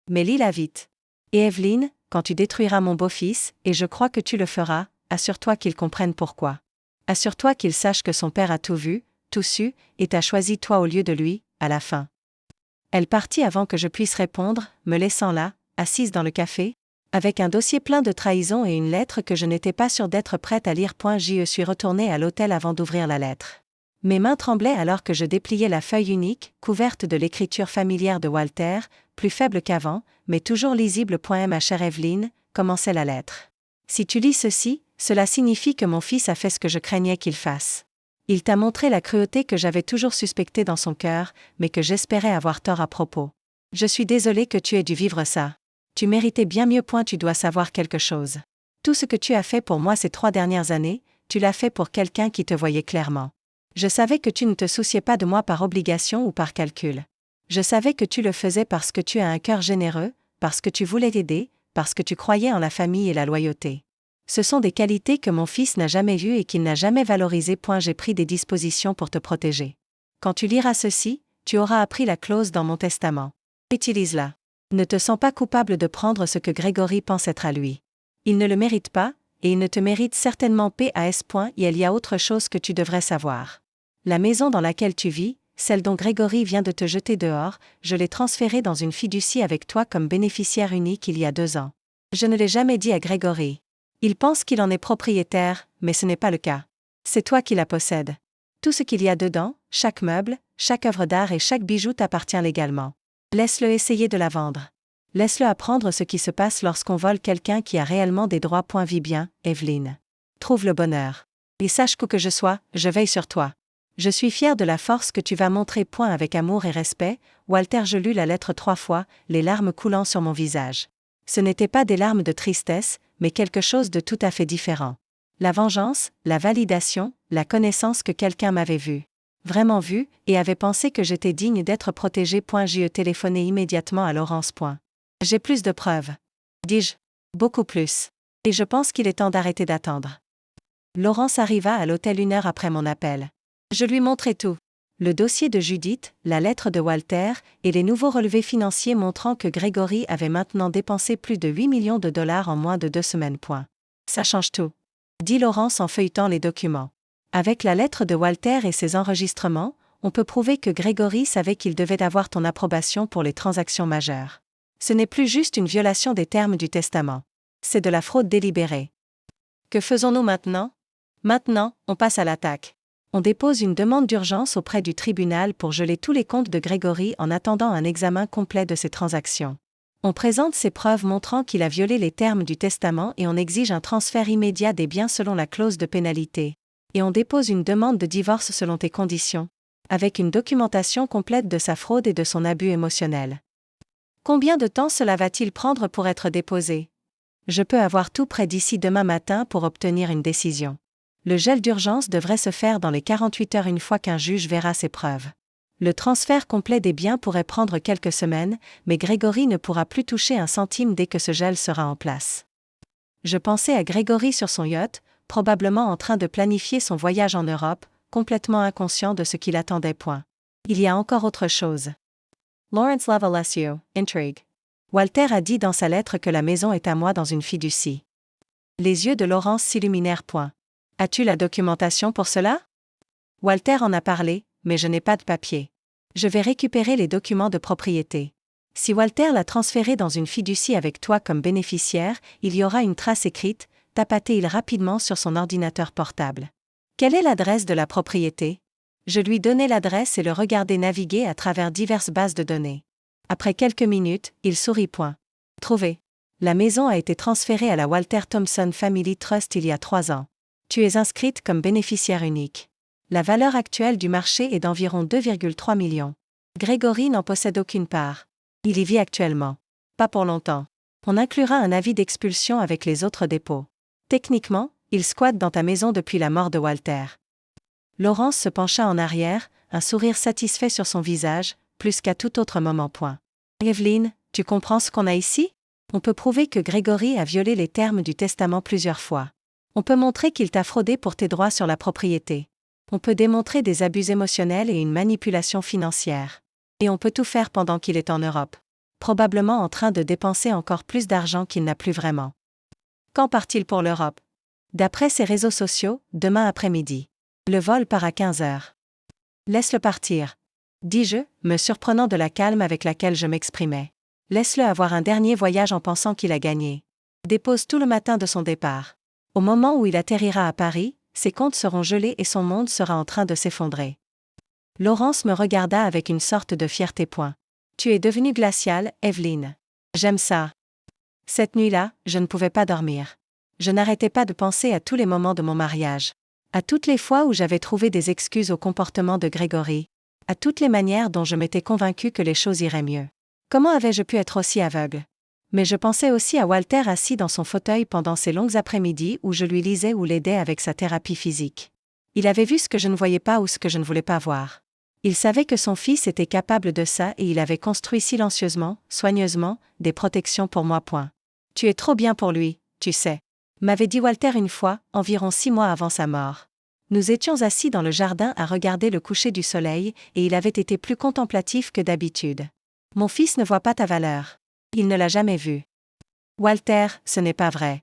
Mais lis-la vite. Et Evelyn, quand tu détruiras mon beau-fils, et je crois que tu le feras, assure-toi qu'il comprenne pourquoi. Assure-toi qu'il sache que son père a tout vu, tout su, et t'a choisi toi au lieu de lui, à la fin. Elle partit avant que je puisse répondre, me laissant là, assise dans le café, avec un dossier plein de trahisons et une lettre que je n'étais pas sûre d'être prête à lire. Je suis retournée à l'hôtel avant d'ouvrir la lettre. Mes mains tremblaient alors que je dépliais la feuille unique, couverte de l'écriture familière de Walter, plus faible qu'avant, mais toujours lisible. Ma chère Evelyn, commençait la lettre. Si tu lis ceci, cela signifie que mon fils a fait ce que je craignais qu'il fasse. Il t'a montré la cruauté que j'avais toujours suspectée dans son cœur, mais que j'espérais avoir tort à propos. Je suis désolée que tu aies dû vivre ça. Tu méritais bien mieux. Tu dois savoir quelque chose. Tout ce que tu as fait pour moi ces 3 dernières années, tu l'as fait pour quelqu'un qui te voyait clairement. Je savais que tu ne te souciais pas de moi par obligation ou par calcul. Je savais que tu le faisais parce que tu as un cœur généreux, parce que tu voulais t'aider, parce que tu croyais en la famille et la loyauté. Ce sont des qualités que mon fils n'a jamais vues et qu'il n'a jamais valorisées. J'ai pris des dispositions pour te protéger. Quand tu liras ceci, tu auras appris la clause dans mon testament. Utilise-la. Ne te sens pas coupable de prendre ce que Grégory pense être à lui. Il ne le mérite pas, et il ne te mérite certainement pas. Il y a autre chose que tu devrais savoir. La maison dans laquelle tu vis, celle dont Grégory vient de te jeter dehors, je l'ai transférée dans une fiducie avec toi comme bénéficiaire unique il y a 2 ans. Je ne l'ai jamais dit à Grégory. Il pense qu'il en est propriétaire, mais ce n'est pas le cas. C'est toi qui la possèdes. Tout ce qu'il y a dedans, chaque meuble, chaque œuvre d'art et chaque bijou t'appartient légalement. Laisse-le essayer de la vendre. Laisse-le apprendre ce qui se passe lorsqu'on vole quelqu'un qui a réellement des droits. Vis bien, Evelyn. Trouve le bonheur. Et sache qu'où que je sois, je veille sur toi. Je suis fière de la force que tu vas montrer. Avec amour et respect, Walter. Je lus la lettre 3 fois, les larmes coulant sur mon visage. Ce n'étaient pas des larmes de tristesse, mais quelque chose de tout à fait différent. La vengeance, la validation, la connaissance que quelqu'un m'avait vu. Vraiment vu, et avait pensé que j'étais digne d'être protégée. J'ai téléphoné immédiatement à Laurence. J'ai plus de preuves. Dis-je. Beaucoup plus. Et je pense qu'il est temps d'arrêter d'attendre. Laurence arriva à l'hôtel 1 heure après mon appel. Je lui montrai tout. Le dossier de Judith, la lettre de Walter, et les nouveaux relevés financiers montrant que Grégory avait maintenant dépensé plus de 8 millions de dollars en moins de 2 semaines. Ça change tout. Dit Laurence en feuilletant les documents. Avec la lettre de Walter et ses enregistrements, on peut prouver que Grégory savait qu'il devait avoir ton approbation pour les transactions majeures. Ce n'est plus juste une violation des termes du testament. C'est de la fraude délibérée. Que faisons-nous maintenant? Maintenant, on passe à l'attaque. On dépose une demande d'urgence auprès du tribunal pour geler tous les comptes de Grégory en attendant un examen complet de ses transactions. On présente ses preuves montrant qu'il a violé les termes du testament et on exige un transfert immédiat des biens selon la clause de pénalité. Et on dépose une demande de divorce selon tes conditions, avec une documentation complète de sa fraude et de son abus émotionnel. Combien de temps cela va-t-il prendre pour être déposé? Je peux avoir tout prêt d'ici demain matin pour obtenir une décision. Le gel d'urgence devrait se faire dans les 48 heures une fois qu'un juge verra ses preuves. Le transfert complet des biens pourrait prendre quelques semaines, mais Grégory ne pourra plus toucher un centime dès que ce gel sera en place. Je pensais à Grégory sur son yacht, probablement en train de planifier son voyage en Europe, complètement inconscient de ce qu'il attendait. Il y a encore autre chose. Lawrence Love Alessio, Intrigue. Walter a dit dans sa lettre que la maison est à moi dans une fiducie. Les yeux de Laurence s'illuminèrent. As-tu la documentation pour cela? Walter en a parlé, mais je n'ai pas de papier. Je vais récupérer les documents de propriété. Si Walter l'a transféré dans une fiducie avec toi comme bénéficiaire, il y aura une trace écrite, tapata-t-il rapidement sur son ordinateur portable. Quelle est l'adresse de la propriété? Je lui donnai l'adresse et le regardai naviguer à travers diverses bases de données. Après quelques minutes, il sourit. Trouvé. La maison a été transférée à la Walter Thompson Family Trust il y a 3 ans. Tu es inscrite comme bénéficiaire unique. La valeur actuelle du marché est d'environ 2,3 millions. Grégory n'en possède aucune part. Il y vit actuellement. Pas pour longtemps. On inclura un avis d'expulsion avec les autres dépôts. Techniquement, il squatte dans ta maison depuis la mort de Walter. Laurence se pencha en arrière, un sourire satisfait sur son visage, plus qu'à tout autre moment. Evelyn, tu comprends ce qu'on a ici? On peut prouver que Grégory a violé les termes du testament plusieurs fois. On peut montrer qu'il t'a fraudé pour tes droits sur la propriété. On peut démontrer des abus émotionnels et une manipulation financière. Et on peut tout faire pendant qu'il est en Europe. Probablement en train de dépenser encore plus d'argent qu'il n'a plus vraiment. Quand part-il pour l'Europe? D'après ses réseaux sociaux, demain après-midi. Le vol part à 15 heures. Laisse-le partir, dis-je, me surprenant de la calme avec laquelle je m'exprimais. Laisse-le avoir un dernier voyage en pensant qu'il a gagné. Dépose tout le matin de son départ. Au moment où il atterrira à Paris, ses comptes seront gelés et son monde sera en train de s'effondrer. Laurence me regarda avec une sorte de fierté. Tu es devenue glaciale, Evelyn. J'aime ça. Cette nuit-là, je ne pouvais pas dormir. Je n'arrêtais pas de penser à tous les moments de mon mariage. À toutes les fois où j'avais trouvé des excuses au comportement de Grégory. À toutes les manières dont je m'étais convaincue que les choses iraient mieux. Comment avais-je pu être aussi aveugle? Mais je pensais aussi à Walter assis dans son fauteuil pendant ces longues après-midi où je lui lisais ou l'aidais avec sa thérapie physique. Il avait vu ce que je ne voyais pas ou ce que je ne voulais pas voir. Il savait que son fils était capable de ça et il avait construit silencieusement, soigneusement, des protections pour moi. Tu es trop bien pour lui, tu sais, m'avait dit Walter une fois, environ 6 mois avant sa mort. Nous étions assis dans le jardin à regarder le coucher du soleil et il avait été plus contemplatif que d'habitude. Mon fils ne voit pas ta valeur. Il ne l'a jamais vue. Walter, ce n'est pas vrai.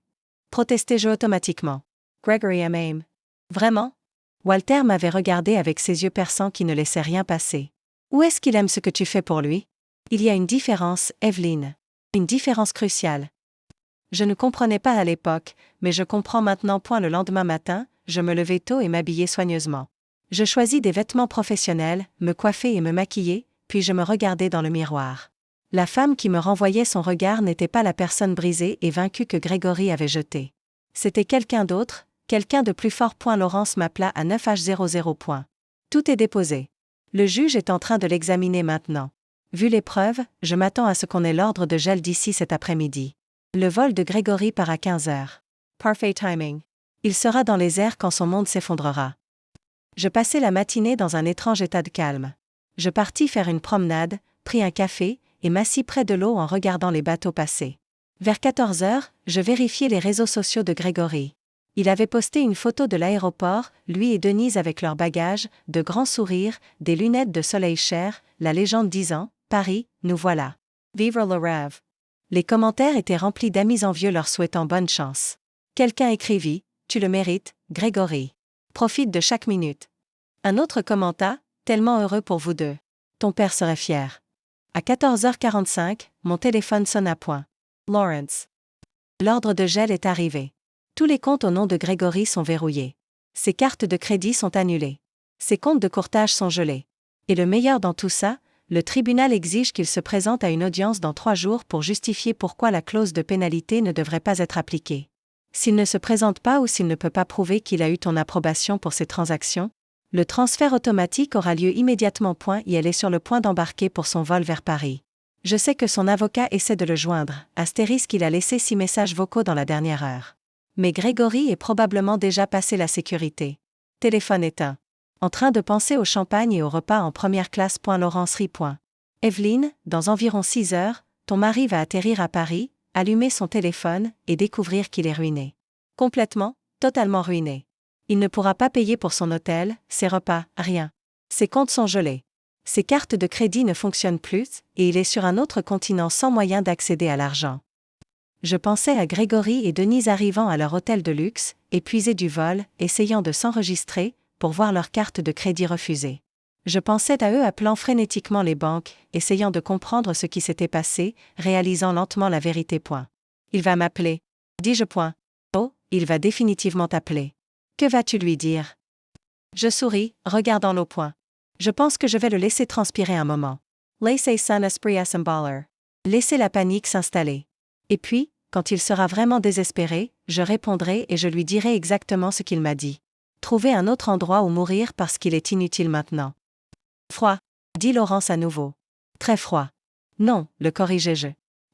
Protestai-je automatiquement. Gregory aime. Vraiment? Walter m'avait regardé avec ses yeux perçants qui ne laissaient rien passer. Où est-ce qu'il aime ce que tu fais pour lui? Il y a une différence, Evelyn. Une différence cruciale. Je ne comprenais pas à l'époque, mais je comprends maintenant. Le lendemain matin, je me levai tôt et m'habillai soigneusement. Je choisis des vêtements professionnels, me coiffai et me maquillai, puis je me regardai dans le miroir. La femme qui me renvoyait son regard n'était pas la personne brisée et vaincue que Grégory avait jetée. C'était quelqu'un d'autre, quelqu'un de plus fort. Laurence m'appela à 9h00. Tout est déposé. Le juge est en train de l'examiner maintenant. Vu les preuves, je m'attends à ce qu'on ait l'ordre de gel d'ici cet après-midi. Le vol de Grégory part à 15 heures. Parfait timing. Il sera dans les airs quand son monde s'effondrera. Je passai la matinée dans un étrange état de calme. Je partis faire une promenade, pris un café, et m'assis près de l'eau en regardant les bateaux passer. Vers 14 heures, je vérifiai les réseaux sociaux de Grégory. Il avait posté une photo de l'aéroport, lui et Denise avec leurs bagages, de grands sourires, des lunettes de soleil cher, la légende disant « Paris, nous voilà. Vivre le rêve ». Les commentaires étaient remplis d'amis envieux leur souhaitant bonne chance. Quelqu'un écrivit « Tu le mérites, Grégory. Profite de chaque minute ». Un autre commenta « Tellement heureux pour vous deux. Ton père serait fier ». À 14h45, mon téléphone sonna. Lawrence. L'ordre de gel est arrivé. Tous les comptes au nom de Grégory sont verrouillés. Ses cartes de crédit sont annulées. Ses comptes de courtage sont gelés. Et le meilleur dans tout ça, le tribunal exige qu'il se présente à une audience dans 3 jours pour justifier pourquoi la clause de pénalité ne devrait pas être appliquée. S'il ne se présente pas ou s'il ne peut pas prouver qu'il a eu ton approbation pour ces transactions, le transfert automatique aura lieu immédiatement. Et elle est sur le point d'embarquer pour son vol vers Paris. Je sais que son avocat essaie de le joindre, qu'il a laissé 6 messages vocaux dans la dernière heure. Mais Grégory est probablement déjà passé la sécurité. Téléphone éteint. En train de penser au champagne et au repas en première classe. Laurence rit. Evelyn, dans environ 6 heures, ton mari va atterrir à Paris, allumer son téléphone et découvrir qu'il est ruiné. Complètement, totalement ruiné. Il ne pourra pas payer pour son hôtel, ses repas, rien. Ses comptes sont gelés. Ses cartes de crédit ne fonctionnent plus, et il est sur un autre continent sans moyen d'accéder à l'argent. Je pensais à Grégory et Denise arrivant à leur hôtel de luxe, épuisés du vol, essayant de s'enregistrer, pour voir leurs cartes de crédit refusées. Je pensais à eux appelant frénétiquement les banques, essayant de comprendre ce qui s'était passé, réalisant lentement la vérité. Il va m'appeler. Dis-je. Oh, il va définitivement t'appeler. Que vas-tu lui dire? Je souris, regardant l'eau. Je pense que je vais le laisser transpirer un moment. Laissez son esprit assembler. Laissez la panique s'installer. Et puis, quand il sera vraiment désespéré, je répondrai et je lui dirai exactement ce qu'il m'a dit. Trouver un autre endroit où mourir parce qu'il est inutile maintenant. Froid, dit Laurence à nouveau. Très froid. Non, le corrigeai-je.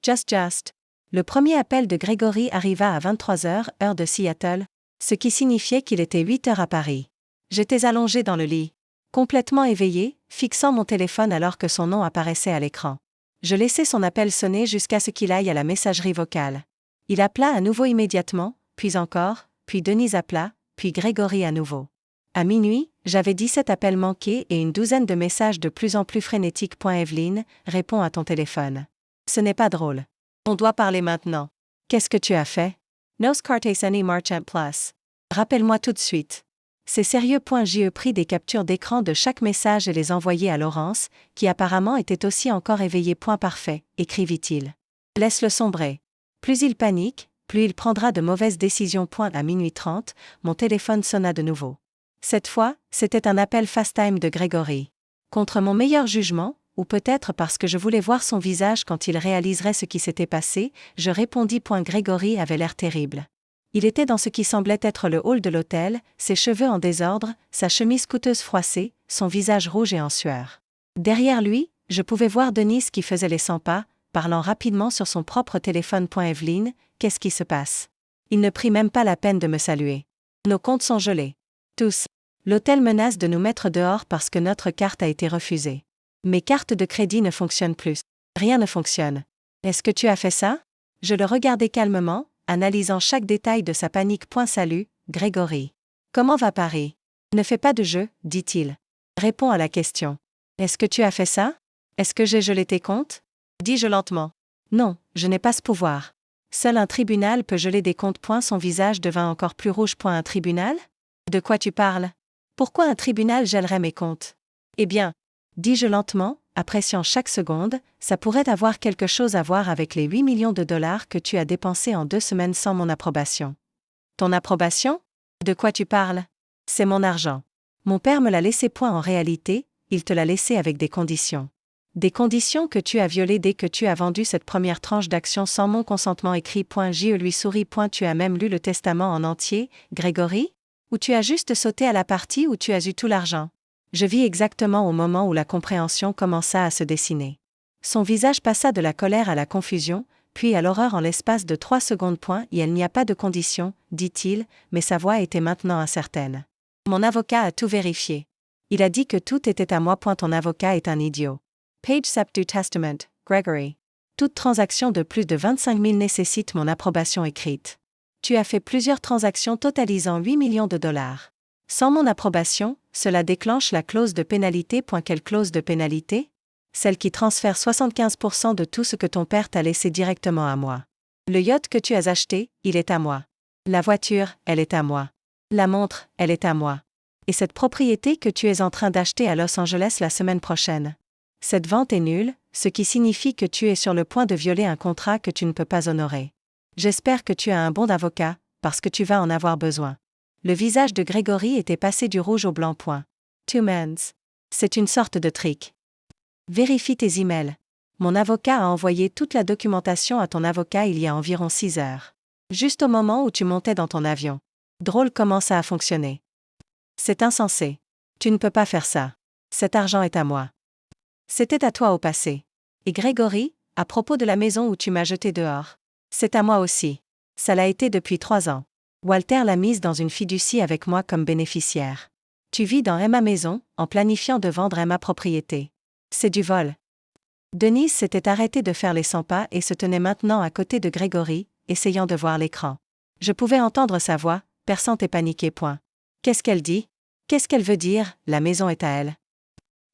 Just. Le premier appel de Grégory arriva à 23h, heure de Seattle, ce qui signifiait qu'il était 8h à Paris. J'étais allongé dans le lit, complètement éveillé, fixant mon téléphone alors que son nom apparaissait à l'écran. Je laissai son appel sonner jusqu'à ce qu'il aille à la messagerie vocale. Il appela à nouveau immédiatement, puis encore, puis Denise appela, puis Grégory à nouveau. À minuit, j'avais 17 appels manqués et une douzaine de messages de plus en plus frénétiques. Evelyne, réponds à ton téléphone. Ce n'est pas drôle. On doit parler maintenant. Qu'est-ce que tu as fait? Nos cartes any marchant plus. Rappelle-moi tout de suite. C'est sérieux. J'ai pris des captures d'écran de chaque message et les envoyai à Laurence, qui apparemment était aussi encore éveillée. Parfait, écrivit-il. Laisse-le sombrer. Plus il panique, plus il prendra de mauvaises décisions. À minuit 30, mon téléphone sonna de nouveau. Cette fois, c'était un appel FaceTime de Grégory. Contre mon meilleur jugement, ou peut-être parce que je voulais voir son visage quand il réaliserait ce qui s'était passé, je répondis. Grégory avait l'air terrible. Il était dans ce qui semblait être le hall de l'hôtel, ses cheveux en désordre, sa chemise coûteuse froissée, son visage rouge et en sueur. Derrière lui, je pouvais voir Denise qui faisait les 100 pas, parlant rapidement sur son propre téléphone. Evelyne, qu'est-ce qui se passe? Il ne prit même pas la peine de me saluer. Nos comptes sont gelés. Tous. L'hôtel menace de nous mettre dehors parce que notre carte a été refusée. Mes cartes de crédit ne fonctionnent plus. Rien ne fonctionne. Est-ce que tu as fait ça? Je le regardais calmement, analysant chaque détail de sa panique. Salut, Grégory. Comment va Paris? Ne fais pas de jeu, dit-il. Réponds à la question. Est-ce que tu as fait ça? Est-ce que j'ai gelé tes comptes? Dis-je lentement. Non, je n'ai pas ce pouvoir. Seul un tribunal peut geler des comptes. Son visage devint encore plus rouge. Un tribunal? De quoi tu parles? Pourquoi un tribunal gèlerait mes comptes? Eh bien, dis-je lentement, appréciant chaque seconde, ça pourrait avoir quelque chose à voir avec les 8 millions de dollars que tu as dépensés en 2 semaines sans mon approbation. Ton approbation? De quoi tu parles? C'est mon argent. Mon père me l'a laissé. En réalité, il te l'a laissé avec des conditions. Des conditions que tu as violées dès que tu as vendu cette première tranche d'action sans mon consentement. Je lui souris. Tu as même lu le testament en entier, Grégory? Ou tu as juste sauté à la partie où tu as eu tout l'argent? Je vis exactement au moment où la compréhension commença à se dessiner. Son visage passa de la colère à la confusion, puis à l'horreur en l'espace de 3 secondes. Il n'y a pas de condition, dit-il, mais sa voix était maintenant incertaine. Mon avocat a tout vérifié. Il a dit que tout était à moi. Ton avocat est un idiot. Page 7 du Testament, Gregory. Toute transaction de plus de 25 000 nécessite mon approbation écrite. Tu as fait plusieurs transactions totalisant 8 millions de dollars. Sans mon approbation, cela déclenche la clause de pénalité. Quelle clause de pénalité? Celle qui transfère 75% de tout ce que ton père t'a laissé directement à moi. Le yacht que tu as acheté, il est à moi. La voiture, elle est à moi. La montre, elle est à moi. Et cette propriété que tu es en train d'acheter à Los Angeles la semaine prochaine. Cette vente est nulle, ce qui signifie que tu es sur le point de violer un contrat que tu ne peux pas honorer. J'espère que tu as un bon avocat, parce que tu vas en avoir besoin. Le visage de Grégory était passé du rouge au blanc. Two mans. C'est une sorte de trick. Vérifie tes emails. Mon avocat a envoyé toute la documentation à ton avocat il y a environ 6 heures. Juste au moment où tu montais dans ton avion. Drôle comment ça a fonctionné. C'est insensé. Tu ne peux pas faire ça. Cet argent est à moi. C'était à toi au passé. Et Grégory, à propos de la maison où tu m'as jeté dehors. C'est à moi aussi. Ça l'a été depuis 3 ans. Walter l'a mise dans une fiducie avec moi comme bénéficiaire. Tu vis dans Emma Maison, en planifiant de vendre Emma Propriété. C'est du vol. Denise s'était arrêtée de faire les 100 pas et se tenait maintenant à côté de Grégory, essayant de voir l'écran. Je pouvais entendre sa voix, perçante et paniquée. Qu'est-ce qu'elle dit? Qu'est-ce qu'elle veut dire, la maison est à elle?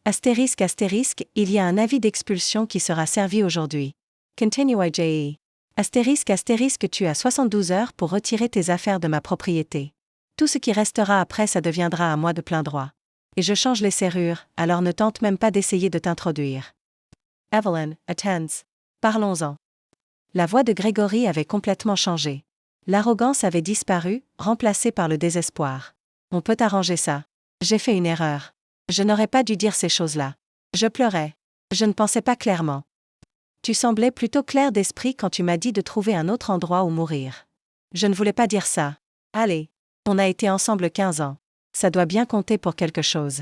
Astérisque, il y a un avis d'expulsion qui sera servi aujourd'hui. Continue IJE. Astérisque, tu as 72 heures pour retirer tes affaires de ma propriété. Tout ce qui restera après ça deviendra à moi de plein droit. Et je change les serrures, alors ne tente même pas d'essayer de t'introduire. Evelyn, attends. Parlons-en. La voix de Grégory avait complètement changé. L'arrogance avait disparu, remplacée par le désespoir. On peut arranger ça. J'ai fait une erreur. Je n'aurais pas dû dire ces choses-là. Je pleurais. Je ne pensais pas clairement. Tu semblais plutôt clair d'esprit quand tu m'as dit de trouver un autre endroit où mourir. Je ne voulais pas dire ça. Allez. On a été ensemble 15 ans. Ça doit bien compter pour quelque chose.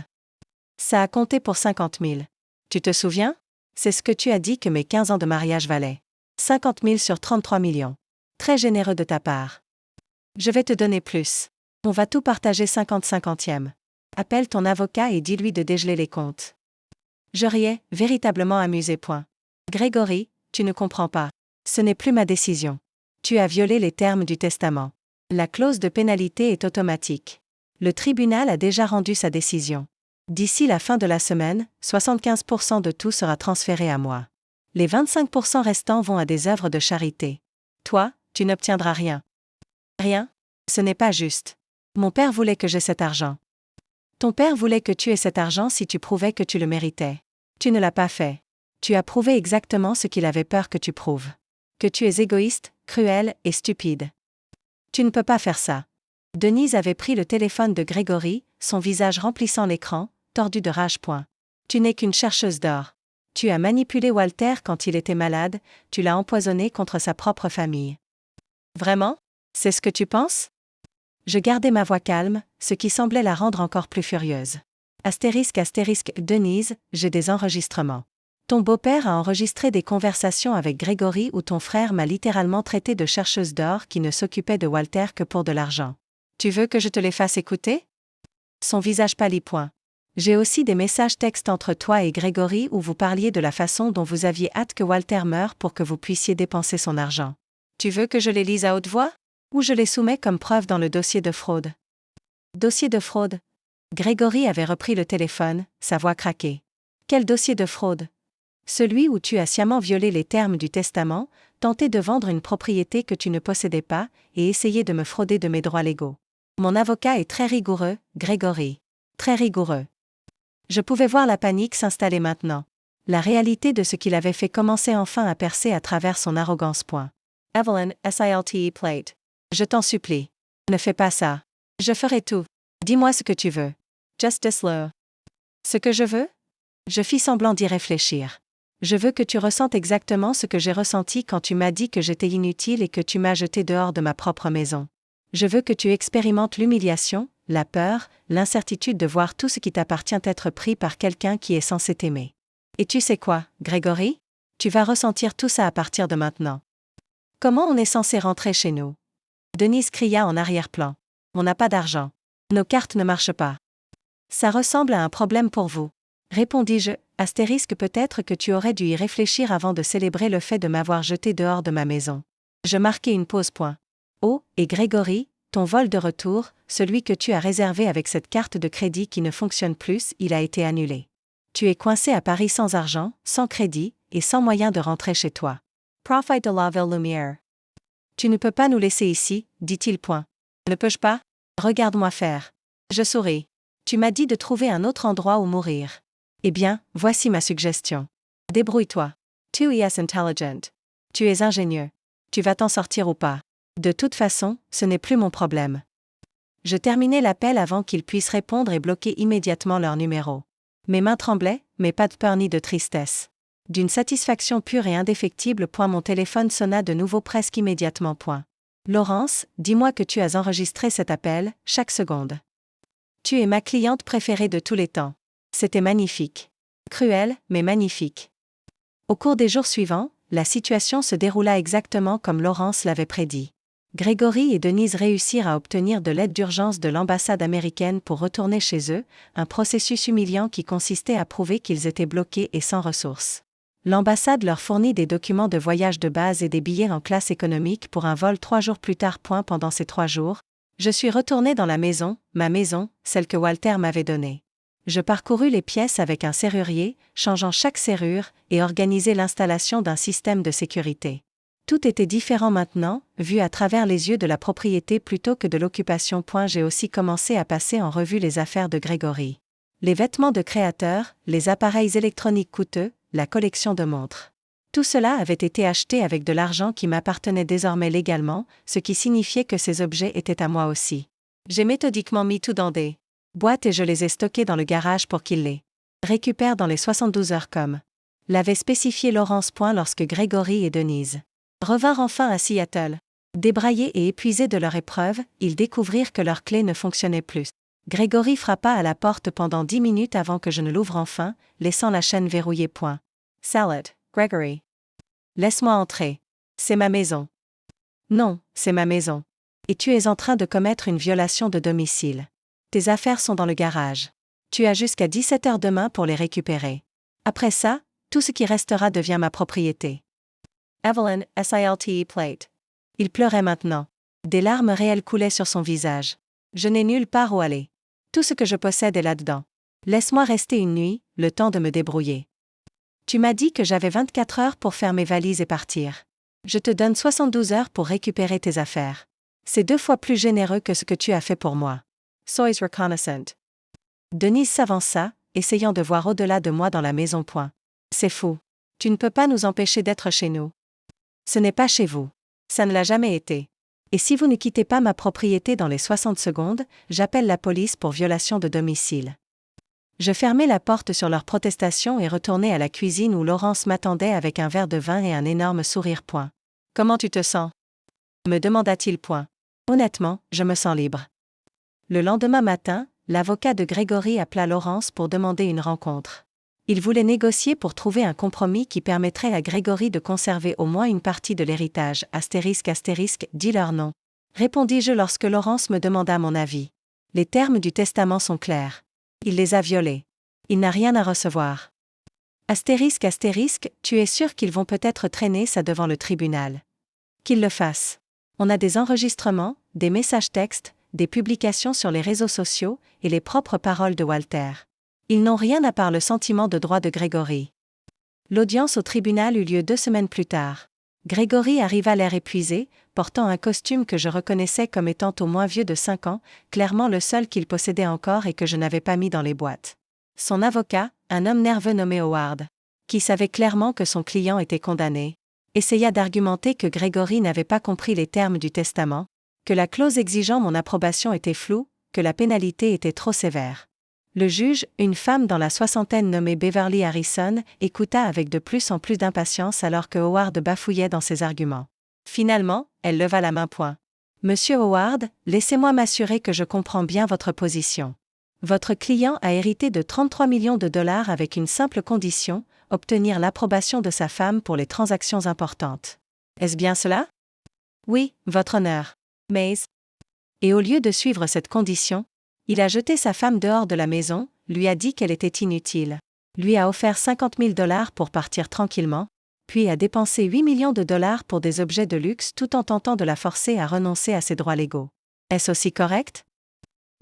Ça a compté pour 50 000. Tu te souviens? C'est ce que tu as dit que mes 15 ans de mariage valaient. 50 000 sur 33 millions. Très généreux de ta part. Je vais te donner plus. On va tout partager 50-50e. Appelle ton avocat et dis-lui de dégeler les comptes. Je riais, véritablement amusé. Grégory, tu ne comprends pas. Ce n'est plus ma décision. Tu as violé les termes du testament. La clause de pénalité est automatique. Le tribunal a déjà rendu sa décision. D'ici la fin de la semaine, 75% de tout sera transféré à moi. Les 25% restants vont à des œuvres de charité. Toi, tu n'obtiendras rien. Rien? Ce n'est pas juste. Mon père voulait que j'aie cet argent. Ton père voulait que tu aies cet argent si tu prouvais que tu le méritais. Tu ne l'as pas fait. Tu as prouvé exactement ce qu'il avait peur que tu prouves. Que tu es égoïste, cruel et stupide. Tu ne peux pas faire ça. Denise avait pris le téléphone de Grégory, son visage remplissant l'écran, tordu de rage. Tu n'es qu'une chercheuse d'or. Tu as manipulé Walter quand il était malade, tu l'as empoisonné contre sa propre famille. Vraiment? C'est ce que tu penses? Je gardai ma voix calme, ce qui semblait la rendre encore plus furieuse. Astérisque, Denise, j'ai des enregistrements. Ton beau-père a enregistré des conversations avec Grégory où ton frère m'a littéralement traité de chercheuse d'or qui ne s'occupait de Walter que pour de l'argent. Tu veux que je te les fasse écouter? Son visage pâlit. J'ai aussi des messages textes entre toi et Grégory où vous parliez de la façon dont vous aviez hâte que Walter meure pour que vous puissiez dépenser son argent. Tu veux que je les lise à haute voix? Ou je les soumets comme preuve dans le dossier de fraude? Dossier de fraude? Grégory avait repris le téléphone, sa voix craquée. Quel dossier de fraude? Celui où tu as sciemment violé les termes du testament, tenté de vendre une propriété que tu ne possédais pas, et essayé de me frauder de mes droits légaux. Mon avocat est très rigoureux, Grégory. Très rigoureux. Je pouvais voir la panique s'installer maintenant. La réalité de ce qu'il avait fait commençait enfin à percer à travers son arrogance. Evelyn, SILTE plate. Je t'en supplie. Ne fais pas ça. Je ferai tout. Dis-moi ce que tu veux. Justice Law. Ce que je veux? Je fis semblant d'y réfléchir. Je veux que tu ressentes exactement ce que j'ai ressenti quand tu m'as dit que j'étais inutile et que tu m'as jeté dehors de ma propre maison. Je veux que tu expérimentes l'humiliation, la peur, l'incertitude de voir tout ce qui t'appartient être pris par quelqu'un qui est censé t'aimer. Et tu sais quoi, Grégory? Tu vas ressentir tout ça à partir de maintenant. Comment on est censé rentrer chez nous? Denise cria en arrière-plan. On n'a pas d'argent. Nos cartes ne marchent pas. Ça ressemble à un problème pour vous. Répondis-je, astérisque peut-être que tu aurais dû y réfléchir avant de célébrer le fait de m'avoir jeté dehors de ma maison. Je marquai une pause. Oh, et Grégory, ton vol de retour, celui que tu as réservé avec cette carte de crédit qui ne fonctionne plus, il a été annulé. Tu es coincé à Paris sans argent, sans crédit, et sans moyen de rentrer chez toi. Profite de la ville lumière. Tu ne peux pas nous laisser ici, dit-il. Ne peux-je pas? Regarde-moi faire. Je souris. Tu m'as dit de trouver un autre endroit où mourir. Eh bien, voici ma suggestion. Débrouille-toi. Tu es intelligent. Tu es ingénieux. Tu vas t'en sortir ou pas. De toute façon, ce n'est plus mon problème. Je terminai l'appel avant qu'ils puissent répondre et bloquer immédiatement leur numéro. Mes mains tremblaient, mais pas de peur ni de tristesse. D'une satisfaction pure et indéfectible. Mon téléphone sonna de nouveau presque immédiatement. Laurence, dis-moi que tu as enregistré cet appel, chaque seconde. Tu es ma cliente préférée de tous les temps. C'était magnifique. Cruel, mais magnifique. Au cours des jours suivants, la situation se déroula exactement comme Laurence l'avait prédit. Grégory et Denise réussirent à obtenir de l'aide d'urgence de l'ambassade américaine pour retourner chez eux, un processus humiliant qui consistait à prouver qu'ils étaient bloqués et sans ressources. L'ambassade leur fournit des documents de voyage de base et des billets en classe économique pour un vol 3 jours plus tard. Pendant ces 3 jours, je suis retourné dans la maison, ma maison, celle que Walter m'avait donnée. Je parcourus les pièces avec un serrurier, changeant chaque serrure, et organisai l'installation d'un système de sécurité. Tout était différent maintenant, vu à travers les yeux de la propriété plutôt que de l'occupation. J'ai aussi commencé à passer en revue les affaires de Grégory. Les vêtements de créateur, les appareils électroniques coûteux, la collection de montres. Tout cela avait été acheté avec de l'argent qui m'appartenait désormais légalement, ce qui signifiait que ces objets étaient à moi aussi. J'ai méthodiquement mis tout dans des boîtes et je les ai stockés dans le garage pour qu'ils les récupèrent dans les 72 heures comme l'avait spécifié Laurence. Lorsque Grégory et Denise revinrent enfin à Seattle. Débraillés et épuisés de leur épreuve, ils découvrirent que leur clé ne fonctionnait plus. Grégory frappa à la porte pendant 10 minutes avant que je ne l'ouvre enfin, laissant la chaîne verrouillée. Salad, Gregory. Laisse-moi entrer. C'est ma maison. Non, c'est ma maison. Et tu es en train de commettre une violation de domicile. Tes affaires sont dans le garage. Tu as jusqu'à 17 heures demain pour les récupérer. Après ça, Tout ce qui restera devient ma propriété. Evelyn, SILTE plate. Il pleurait maintenant. Des larmes réelles coulaient sur son visage. Je n'ai nulle part où aller. Tout ce que je possède est là-dedans. Laisse-moi rester une nuit, le temps de me débrouiller. Tu m'as dit que j'avais 24 heures pour faire mes valises et partir. Je te donne 72 heures pour récupérer tes affaires. C'est 2 fois plus généreux que ce que tu as fait pour moi. Sois reconnaissant. Denise s'avança, essayant de voir au-delà de moi dans la maison. C'est fou. Tu ne peux pas nous empêcher d'être chez nous. Ce n'est pas chez vous. Ça ne l'a jamais été. Et si vous ne quittez pas ma propriété dans les 60 secondes, j'appelle la police pour violation de domicile. Je fermai la porte sur leur protestation et retournai à la cuisine où Laurence m'attendait avec un verre de vin et un énorme sourire. Comment tu te sens? Me demanda-t-il. Honnêtement, je me sens libre. Le lendemain matin, l'avocat de Grégory appela Laurence pour demander une rencontre. Il voulait négocier pour trouver un compromis qui permettrait à Grégory de conserver au moins une partie de l'héritage. ***, dis leur nom. Répondis-je lorsque Laurence me demanda mon avis. Les termes du testament sont clairs. Il les a violés. Il n'a rien à recevoir. ***, tu es sûr qu'ils vont peut-être traîner ça devant le tribunal. Qu'ils le fassent. On a des enregistrements, des messages textes, des publications sur les réseaux sociaux, et les propres paroles de Walter. Ils n'ont rien à part le sentiment de droit de Grégory. L'audience au tribunal eut lieu 2 semaines plus tard. Grégory arriva l'air épuisé, portant un costume que je reconnaissais comme étant au moins vieux de 5 ans, clairement le seul qu'il possédait encore et que je n'avais pas mis dans les boîtes. Son avocat, un homme nerveux nommé Howard, qui savait clairement que son client était condamné, essaya d'argumenter que Grégory n'avait pas compris les termes du testament, que la clause exigeant mon approbation était floue, que la pénalité était trop sévère. Le juge, une femme dans la soixantaine nommée Beverly Harrison, écouta avec de plus en plus d'impatience alors que Howard bafouillait dans ses arguments. Finalement, elle leva la main. Monsieur Howard, laissez-moi m'assurer que je comprends bien votre position. Votre client a hérité de 33 millions de dollars avec une simple condition, obtenir l'approbation de sa femme pour les transactions importantes. Est-ce bien cela? Oui, votre honneur. Mais... Et au lieu de suivre cette condition, il a jeté sa femme dehors de la maison, lui a dit qu'elle était inutile, lui a offert 50 000 dollars pour partir tranquillement, puis a dépensé 8 millions de dollars pour des objets de luxe tout en tentant de la forcer à renoncer à ses droits légaux. Est-ce aussi correct?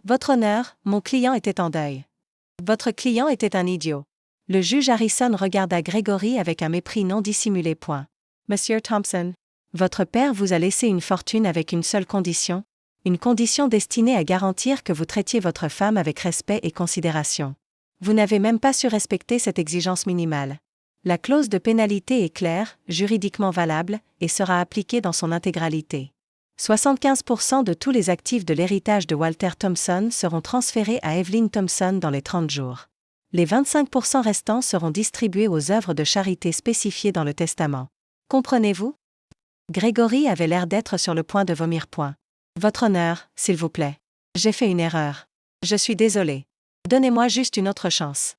Votre honneur, mon client était en deuil. Votre client était un idiot. Le juge Harrison regarda Grégory avec un mépris non dissimulé. Monsieur Thompson, votre père vous a laissé une fortune avec une seule condition, une condition destinée à garantir que vous traitiez votre femme avec respect et considération. Vous n'avez même pas su respecter cette exigence minimale. La clause de pénalité est claire, juridiquement valable, et sera appliquée dans son intégralité. 75% de tous les actifs de l'héritage de Walter Thompson seront transférés à Evelyn Thompson dans les 30 jours. Les 25% restants seront distribués aux œuvres de charité spécifiées dans le testament. Comprenez-vous? Grégory avait l'air d'être sur le point de vomir. Votre honneur, s'il vous plaît. J'ai fait une erreur. Je suis désolé. Donnez-moi juste une autre chance.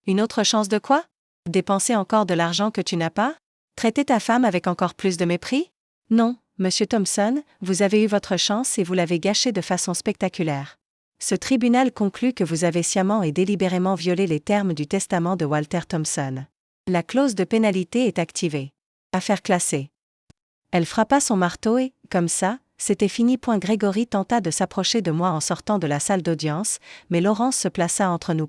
Une autre chance de quoi? Dépenser encore de l'argent que tu n'as pas? Traiter ta femme avec encore plus de mépris? Non, monsieur Thompson, vous avez eu votre chance et vous l'avez gâchée de façon spectaculaire. Ce tribunal conclut que vous avez sciemment et délibérément violé les termes du testament de Walter Thompson. La clause de pénalité est activée. Affaire classée. Elle frappa son marteau et, comme ça, c'était fini. Grégory tenta de s'approcher de moi en sortant de la salle d'audience, mais Laurence se plaça entre nous.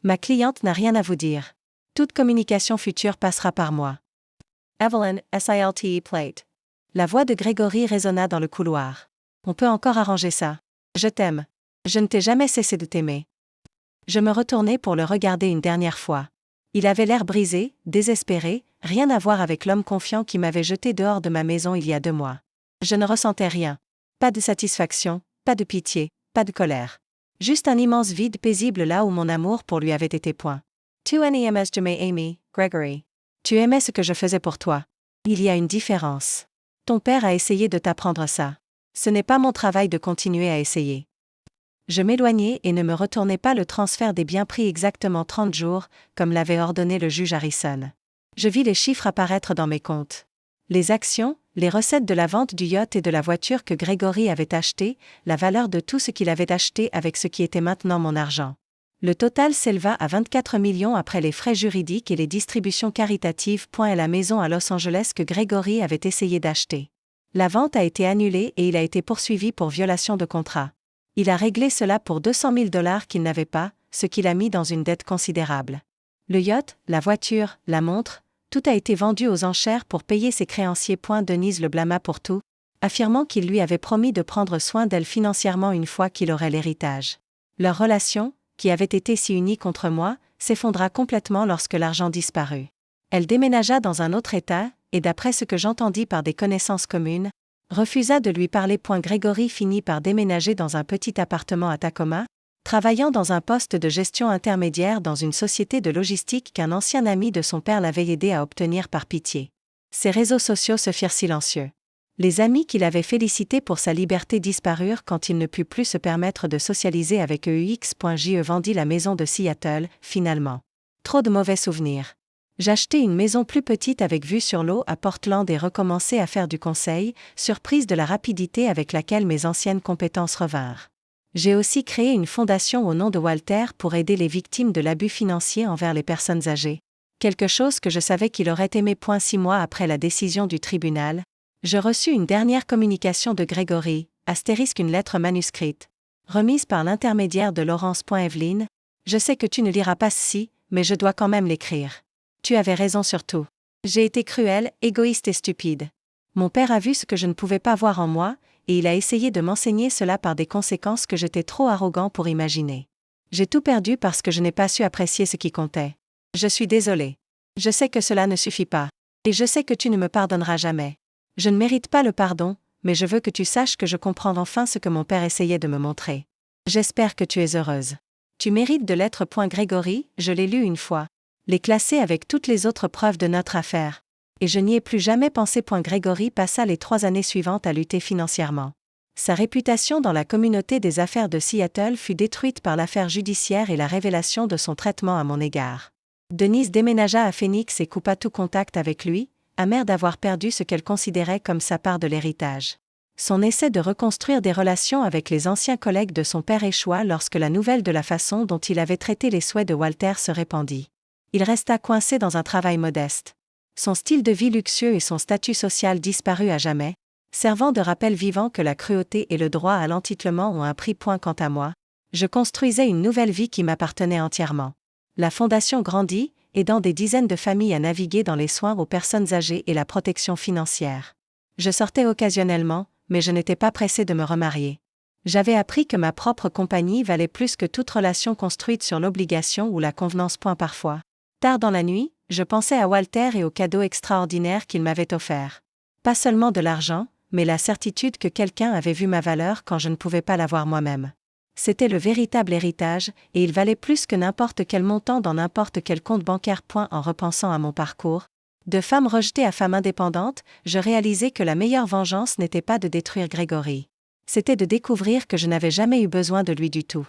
Ma cliente n'a rien à vous dire. Toute communication future passera par moi. Evelyn, SILTE plate. La voix de Grégory résonna dans le couloir. On peut encore arranger ça. Je t'aime. Je ne t'ai jamais cessé de t'aimer. Je me retournai pour le regarder une dernière fois. Il avait l'air brisé, désespéré, rien à voir avec l'homme confiant qui m'avait jeté dehors de ma maison il y a 2 mois. Je ne ressentais rien. Pas de satisfaction, pas de pitié, pas de colère. Juste un immense vide paisible là où mon amour pour lui avait été. Tu n'aimes jamais Amy, Gregory. Tu aimais ce que je faisais pour toi. Il y a une différence. Ton père a essayé de t'apprendre ça. Ce n'est pas mon travail de continuer à essayer. Je m'éloignai et ne me retournai pas. Le transfert des biens prit exactement 30 jours, comme l'avait ordonné le juge Harrison. Je vis les chiffres apparaître dans mes comptes. Les actions, les recettes de la vente du yacht et de la voiture que Grégory avait acheté, la valeur de tout ce qu'il avait acheté avec ce qui était maintenant mon argent. Le total s'éleva à 24 millions après les frais juridiques et les distributions caritatives. Et la maison à Los Angeles que Gregory avait essayé d'acheter. La vente a été annulée et il a été poursuivi pour violation de contrat. Il a réglé cela pour 200 000 $ qu'il n'avait pas, ce qui l'a mis dans une dette considérable. Le yacht, la voiture, la montre, tout a été vendu aux enchères pour payer ses créanciers. Denise le blâma pour tout, affirmant qu'il lui avait promis de prendre soin d'elle financièrement une fois qu'il aurait l'héritage. Leur relation, qui avait été si unie contre moi, s'effondra complètement lorsque l'argent disparut. Elle déménagea dans un autre état, et d'après ce que j'entendis par des connaissances communes, refusa de lui parler. Gregory finit par déménager dans un petit appartement à Tacoma, travaillant dans un poste de gestion intermédiaire dans une société de logistique qu'un ancien ami de son père l'avait aidé à obtenir par pitié. Ses réseaux sociaux se firent silencieux. Les amis qu'il avait félicités pour sa liberté disparurent quand il ne put plus se permettre de socialiser avec eux. Je vendit la maison de Seattle, finalement. Trop de mauvais souvenirs. J'achetai une maison plus petite avec vue sur l'eau à Portland et recommençai à faire du conseil, surprise de la rapidité avec laquelle mes anciennes compétences revinrent. J'ai aussi créé une fondation au nom de Walter pour aider les victimes de l'abus financier envers les personnes âgées. Quelque chose que je savais qu'il aurait aimé. 6 mois après la décision du tribunal, je reçus une dernière communication de Gregory, une lettre manuscrite, remise par l'intermédiaire de Laurence. Evelyne, je sais que tu ne liras pas ceci, mais je dois quand même l'écrire. Tu avais raison sur tout. J'ai été cruel, égoïste et stupide. Mon père a vu ce que je ne pouvais pas voir en moi, et il a essayé de m'enseigner cela par des conséquences que j'étais trop arrogant pour imaginer. J'ai tout perdu parce que je n'ai pas su apprécier ce qui comptait. Je suis désolé. Je sais que cela ne suffit pas. Et je sais que tu ne me pardonneras jamais. Je ne mérite pas le pardon, mais je veux que tu saches que je comprends enfin ce que mon père essayait de me montrer. J'espère que tu es heureuse. Tu mérites de l'être. Gregory, je l'ai lu une fois. Les classer avec toutes les autres preuves de notre affaire. Et je n'y ai plus jamais pensé. Gregory passa les 3 années suivantes à lutter financièrement. Sa réputation dans la communauté des affaires de Seattle fut détruite par l'affaire judiciaire et la révélation de son traitement à mon égard. Denise déménagea à Phoenix et coupa tout contact avec lui, amère d'avoir perdu ce qu'elle considérait comme sa part de l'héritage. Son essai de reconstruire des relations avec les anciens collègues de son père échoua lorsque la nouvelle de la façon dont il avait traité les souhaits de Walter se répandit. Il resta coincé dans un travail modeste. Son style de vie luxueux et son statut social disparut à jamais, servant de rappel vivant que la cruauté et le droit à l'entitlement ont un prix. Quant à moi, je construisais une nouvelle vie qui m'appartenait entièrement. La fondation grandit, aidant des dizaines de familles à naviguer dans les soins aux personnes âgées et la protection financière. Je sortais occasionnellement, mais je n'étais pas pressé de me remarier. J'avais appris que ma propre compagnie valait plus que toute relation construite sur l'obligation ou la convenance. Parfois, tard dans la nuit, je pensais à Walter et aux cadeaux extraordinaires qu'il m'avait offerts. Pas seulement de l'argent, mais la certitude que quelqu'un avait vu ma valeur quand je ne pouvais pas l'avoir moi-même. C'était le véritable héritage, et il valait plus que n'importe quel montant dans n'importe quel compte bancaire. En repensant à mon parcours, de femme rejetée à femme indépendante, je réalisais que la meilleure vengeance n'était pas de détruire Gregory. C'était de découvrir que je n'avais jamais eu besoin de lui du tout.